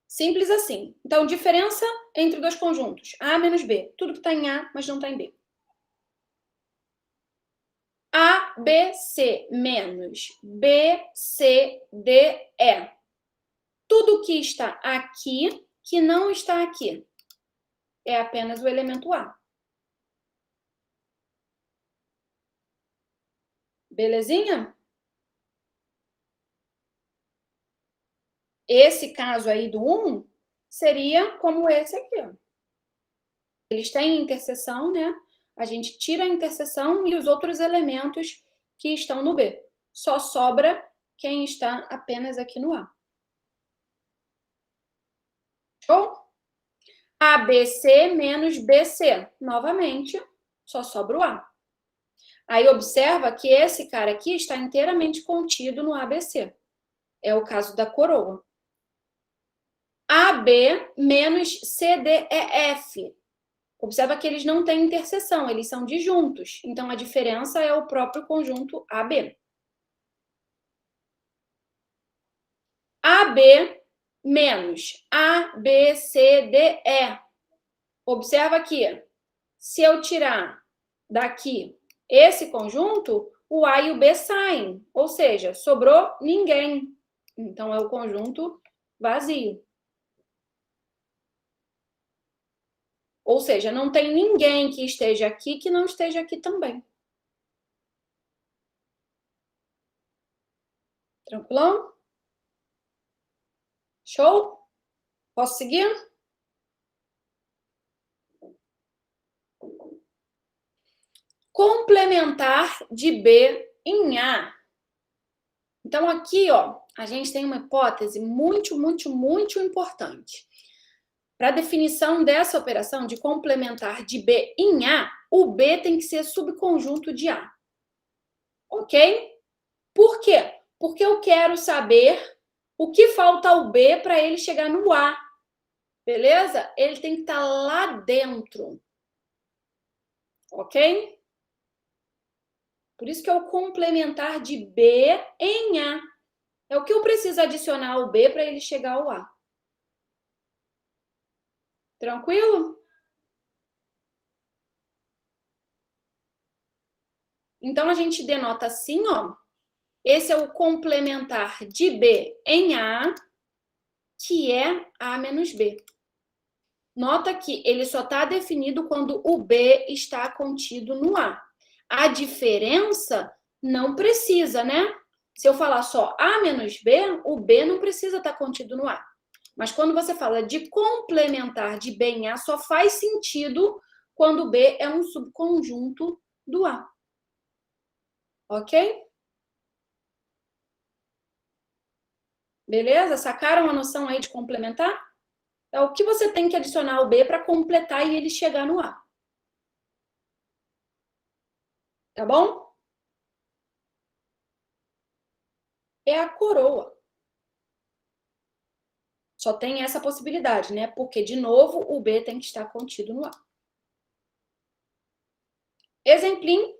Simples assim. Então, diferença entre dois conjuntos. A menos B. Tudo que está em A, mas não está em B. A, B, C menos B, C, D, E. Tudo que está aqui, que não está aqui. É apenas o elemento A. Belezinha? Esse caso aí do 1 seria como esse aqui, ó. Eles têm interseção, né? A gente tira a interseção e os outros elementos que estão no B. Só sobra quem está apenas aqui no A. Show? ABC menos BC. Novamente, só sobra o A. Aí, observa que esse cara aqui está inteiramente contido no ABC. É o caso da coroa. AB menos CDEF. Observa que eles não têm interseção, eles são disjuntos. Então, a diferença é o próprio conjunto AB. AB menos ABCDE. Observa aqui, se eu tirar daqui esse conjunto, o A e o B saem. Ou seja, sobrou ninguém. Então, é o conjunto vazio. Ou seja, não tem ninguém que esteja aqui que não esteja aqui também. Tranquilão? Show? Posso seguir? Complementar de B em A. Então, aqui, ó, a gente tem uma hipótese muito importante. Para a definição dessa operação de complementar de B em A, o B tem que ser subconjunto de A. Ok? Por quê? Porque eu quero saber o que falta ao B para ele chegar no A. Beleza? Ele tem que estar lá dentro. Ok? Por isso que é o complementar de B em A. É o que eu preciso adicionar ao B para ele chegar ao A. Tranquilo? Então, a gente denota assim, ó. Esse é o complementar de B em A, que é A menos B. Nota que ele só está definido quando o B está contido no A. A diferença não precisa, né? Se eu falar só A menos B, o B não precisa estar contido no A. Mas quando você fala de complementar de B em A, só faz sentido quando o B é um subconjunto do A. Ok? Beleza? Sacaram a noção aí de complementar? É o que você tem que adicionar ao B para completar e ele chegar no A. Tá bom? É a coroa. Só tem essa possibilidade, né? Porque, de novo, o B tem que estar contido no A. Exemplinho.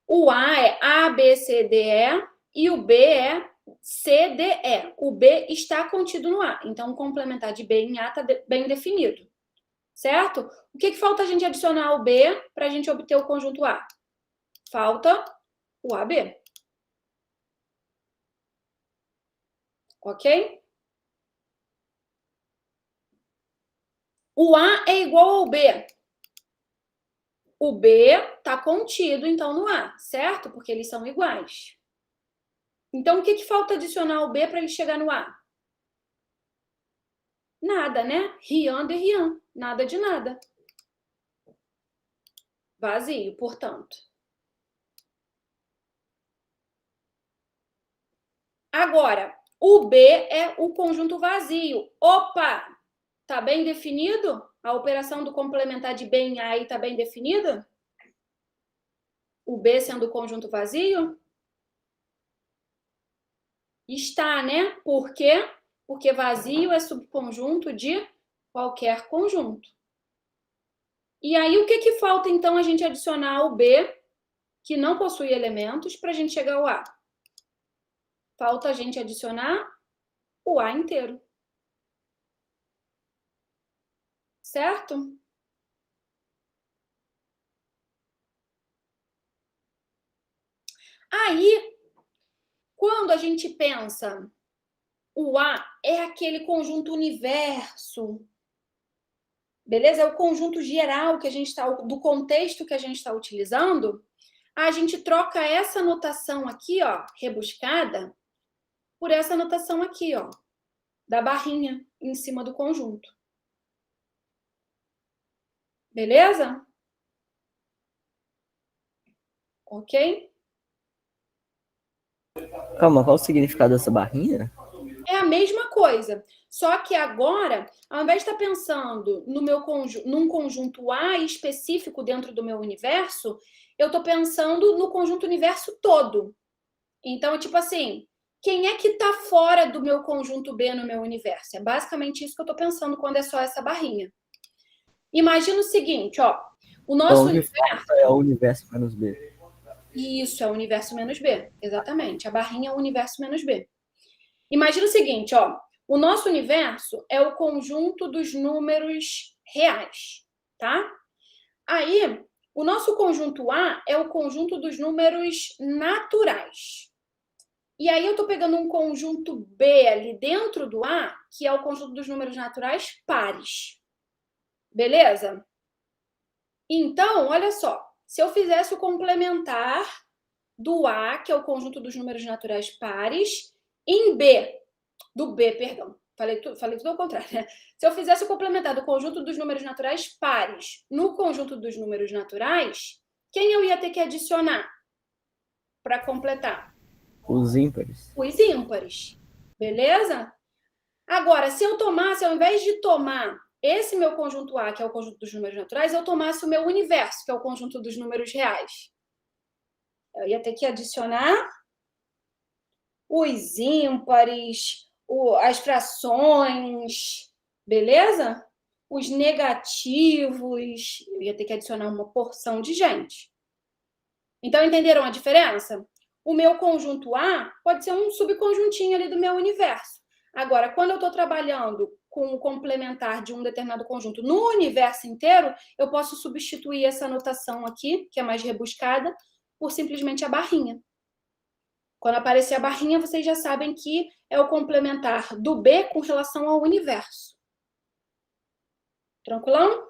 O A é A, B, C, D, E e o B é C, D, E. O B está contido no A. Então, o complementar de B em A está bem definido. Certo? O que falta a gente adicionar ao B para a gente obter o conjunto A? Falta o AB. Ok? O A é igual ao B. O B está contido, então, no A, certo? Porque eles são iguais. Então, o que falta adicionar o B para ele chegar no A? Nada, né? Rian de Rian. Nada de nada. Vazio, portanto. Agora, o B é o conjunto vazio. Opa! Tá bem definido? A operação do complementar de B em A aí tá bem definida? O B sendo o conjunto vazio? Está, né? Por quê? Porque vazio é subconjunto de qualquer conjunto. E aí, o que falta, então, a gente adicionar o B, que não possui elementos, para a gente chegar ao A? Falta a gente adicionar o A inteiro. Certo? Aí, quando a gente pensa, o A é aquele conjunto universo, beleza? É o conjunto geral que a gente está, do contexto que a gente está utilizando. A gente troca essa notação aqui, ó, rebuscada, por essa notação aqui, ó, da barrinha em cima do conjunto. Beleza? Ok? Calma, qual o significado dessa barrinha? É a mesma coisa. Só que agora, ao invés de estar pensando no meu num conjunto A específico dentro do meu universo, eu estou pensando no conjunto universo todo. Então, tipo assim, quem é que está fora do meu conjunto B no meu universo? É basicamente isso que eu estou pensando quando é só essa barrinha. Imagina o seguinte, ó. O nosso universo é o universo menos B. Isso, é o universo menos B. Exatamente. A barrinha é o universo menos B. Imagina o seguinte, ó. O nosso universo é o conjunto dos números reais, tá? Aí, o nosso conjunto A é o conjunto dos números naturais. E aí eu tô pegando um conjunto B ali dentro do A, que é o conjunto dos números naturais pares. Beleza? Então, olha só. Se eu fizesse o complementar do A, que é o conjunto dos números naturais pares, em B, do B, perdão. Falei tudo ao contrário, né? Se eu fizesse o complementar do conjunto dos números naturais pares no conjunto dos números naturais, quem eu ia ter que adicionar para completar? Os ímpares. Os ímpares. Beleza? Agora, se eu tomasse, ao invés de tomar esse meu conjunto A, que é o conjunto dos números naturais, eu tomasse o meu universo, que é o conjunto dos números reais. Eu ia ter que adicionar os ímpares, as frações, beleza? Os negativos, eu ia ter que adicionar uma porção de gente. Então, entenderam a diferença? O meu conjunto A pode ser um subconjuntinho ali do meu universo. Agora, quando eu estou trabalhando com o complementar de um determinado conjunto no universo inteiro, eu posso substituir essa notação aqui, que é mais rebuscada, por simplesmente a barrinha. Quando aparecer a barrinha, vocês já sabem que é o complementar do B com relação ao universo. Tranquilão?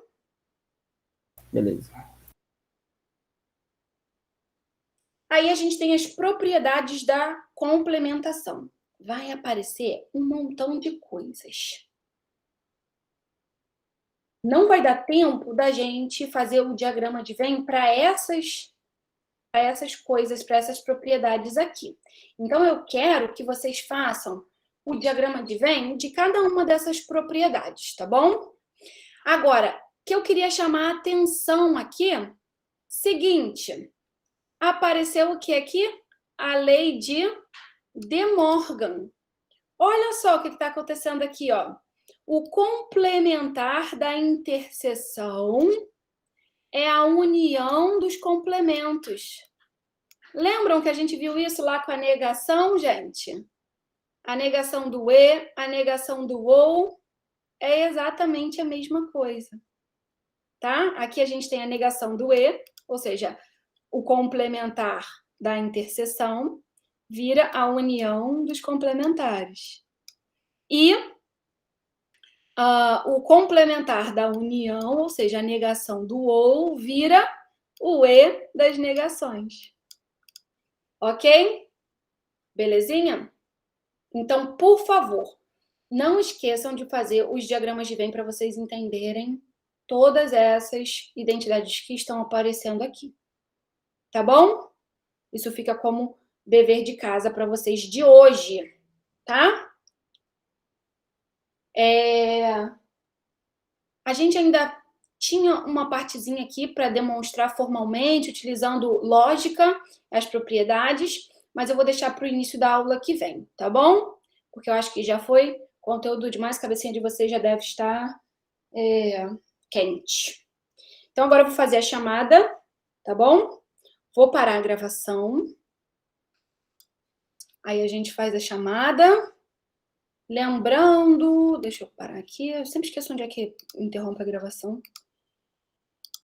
Beleza. Aí a gente tem as propriedades da complementação. Vai aparecer um montão de coisas. Não vai dar tempo da gente fazer o diagrama de Venn para essas coisas, para essas propriedades aqui. Então, eu quero que vocês façam o diagrama de Venn de cada uma dessas propriedades, tá bom? Agora, o que eu queria chamar a atenção aqui, seguinte, apareceu o que aqui? A lei de De Morgan. Olha só o que está acontecendo aqui, ó. O complementar da interseção é a união dos complementos. Lembram que a gente viu isso lá com a negação, gente? A negação do E, a negação do OU, é exatamente a mesma coisa. Tá? Aqui a gente tem a negação do E, ou seja, o complementar da interseção vira a união dos complementares. E o complementar da união, ou seja, a negação do ou, vira o e das negações. Ok? Belezinha? Então, por favor, não esqueçam de fazer os diagramas de Venn para vocês entenderem todas essas identidades que estão aparecendo aqui. Tá bom? Isso fica como dever de casa para vocês de hoje, tá? A gente ainda tinha uma partezinha aqui para demonstrar formalmente, utilizando lógica, as propriedades, mas eu vou deixar para o início da aula que vem, tá bom? Porque eu acho que já foi conteúdo demais, a cabecinha de vocês já deve estar quente. Então, agora eu vou fazer a chamada, tá bom? Vou parar a gravação. Aí a gente faz a chamada. Lembrando, deixa eu parar aqui, eu sempre esqueço onde é que interrompe a gravação.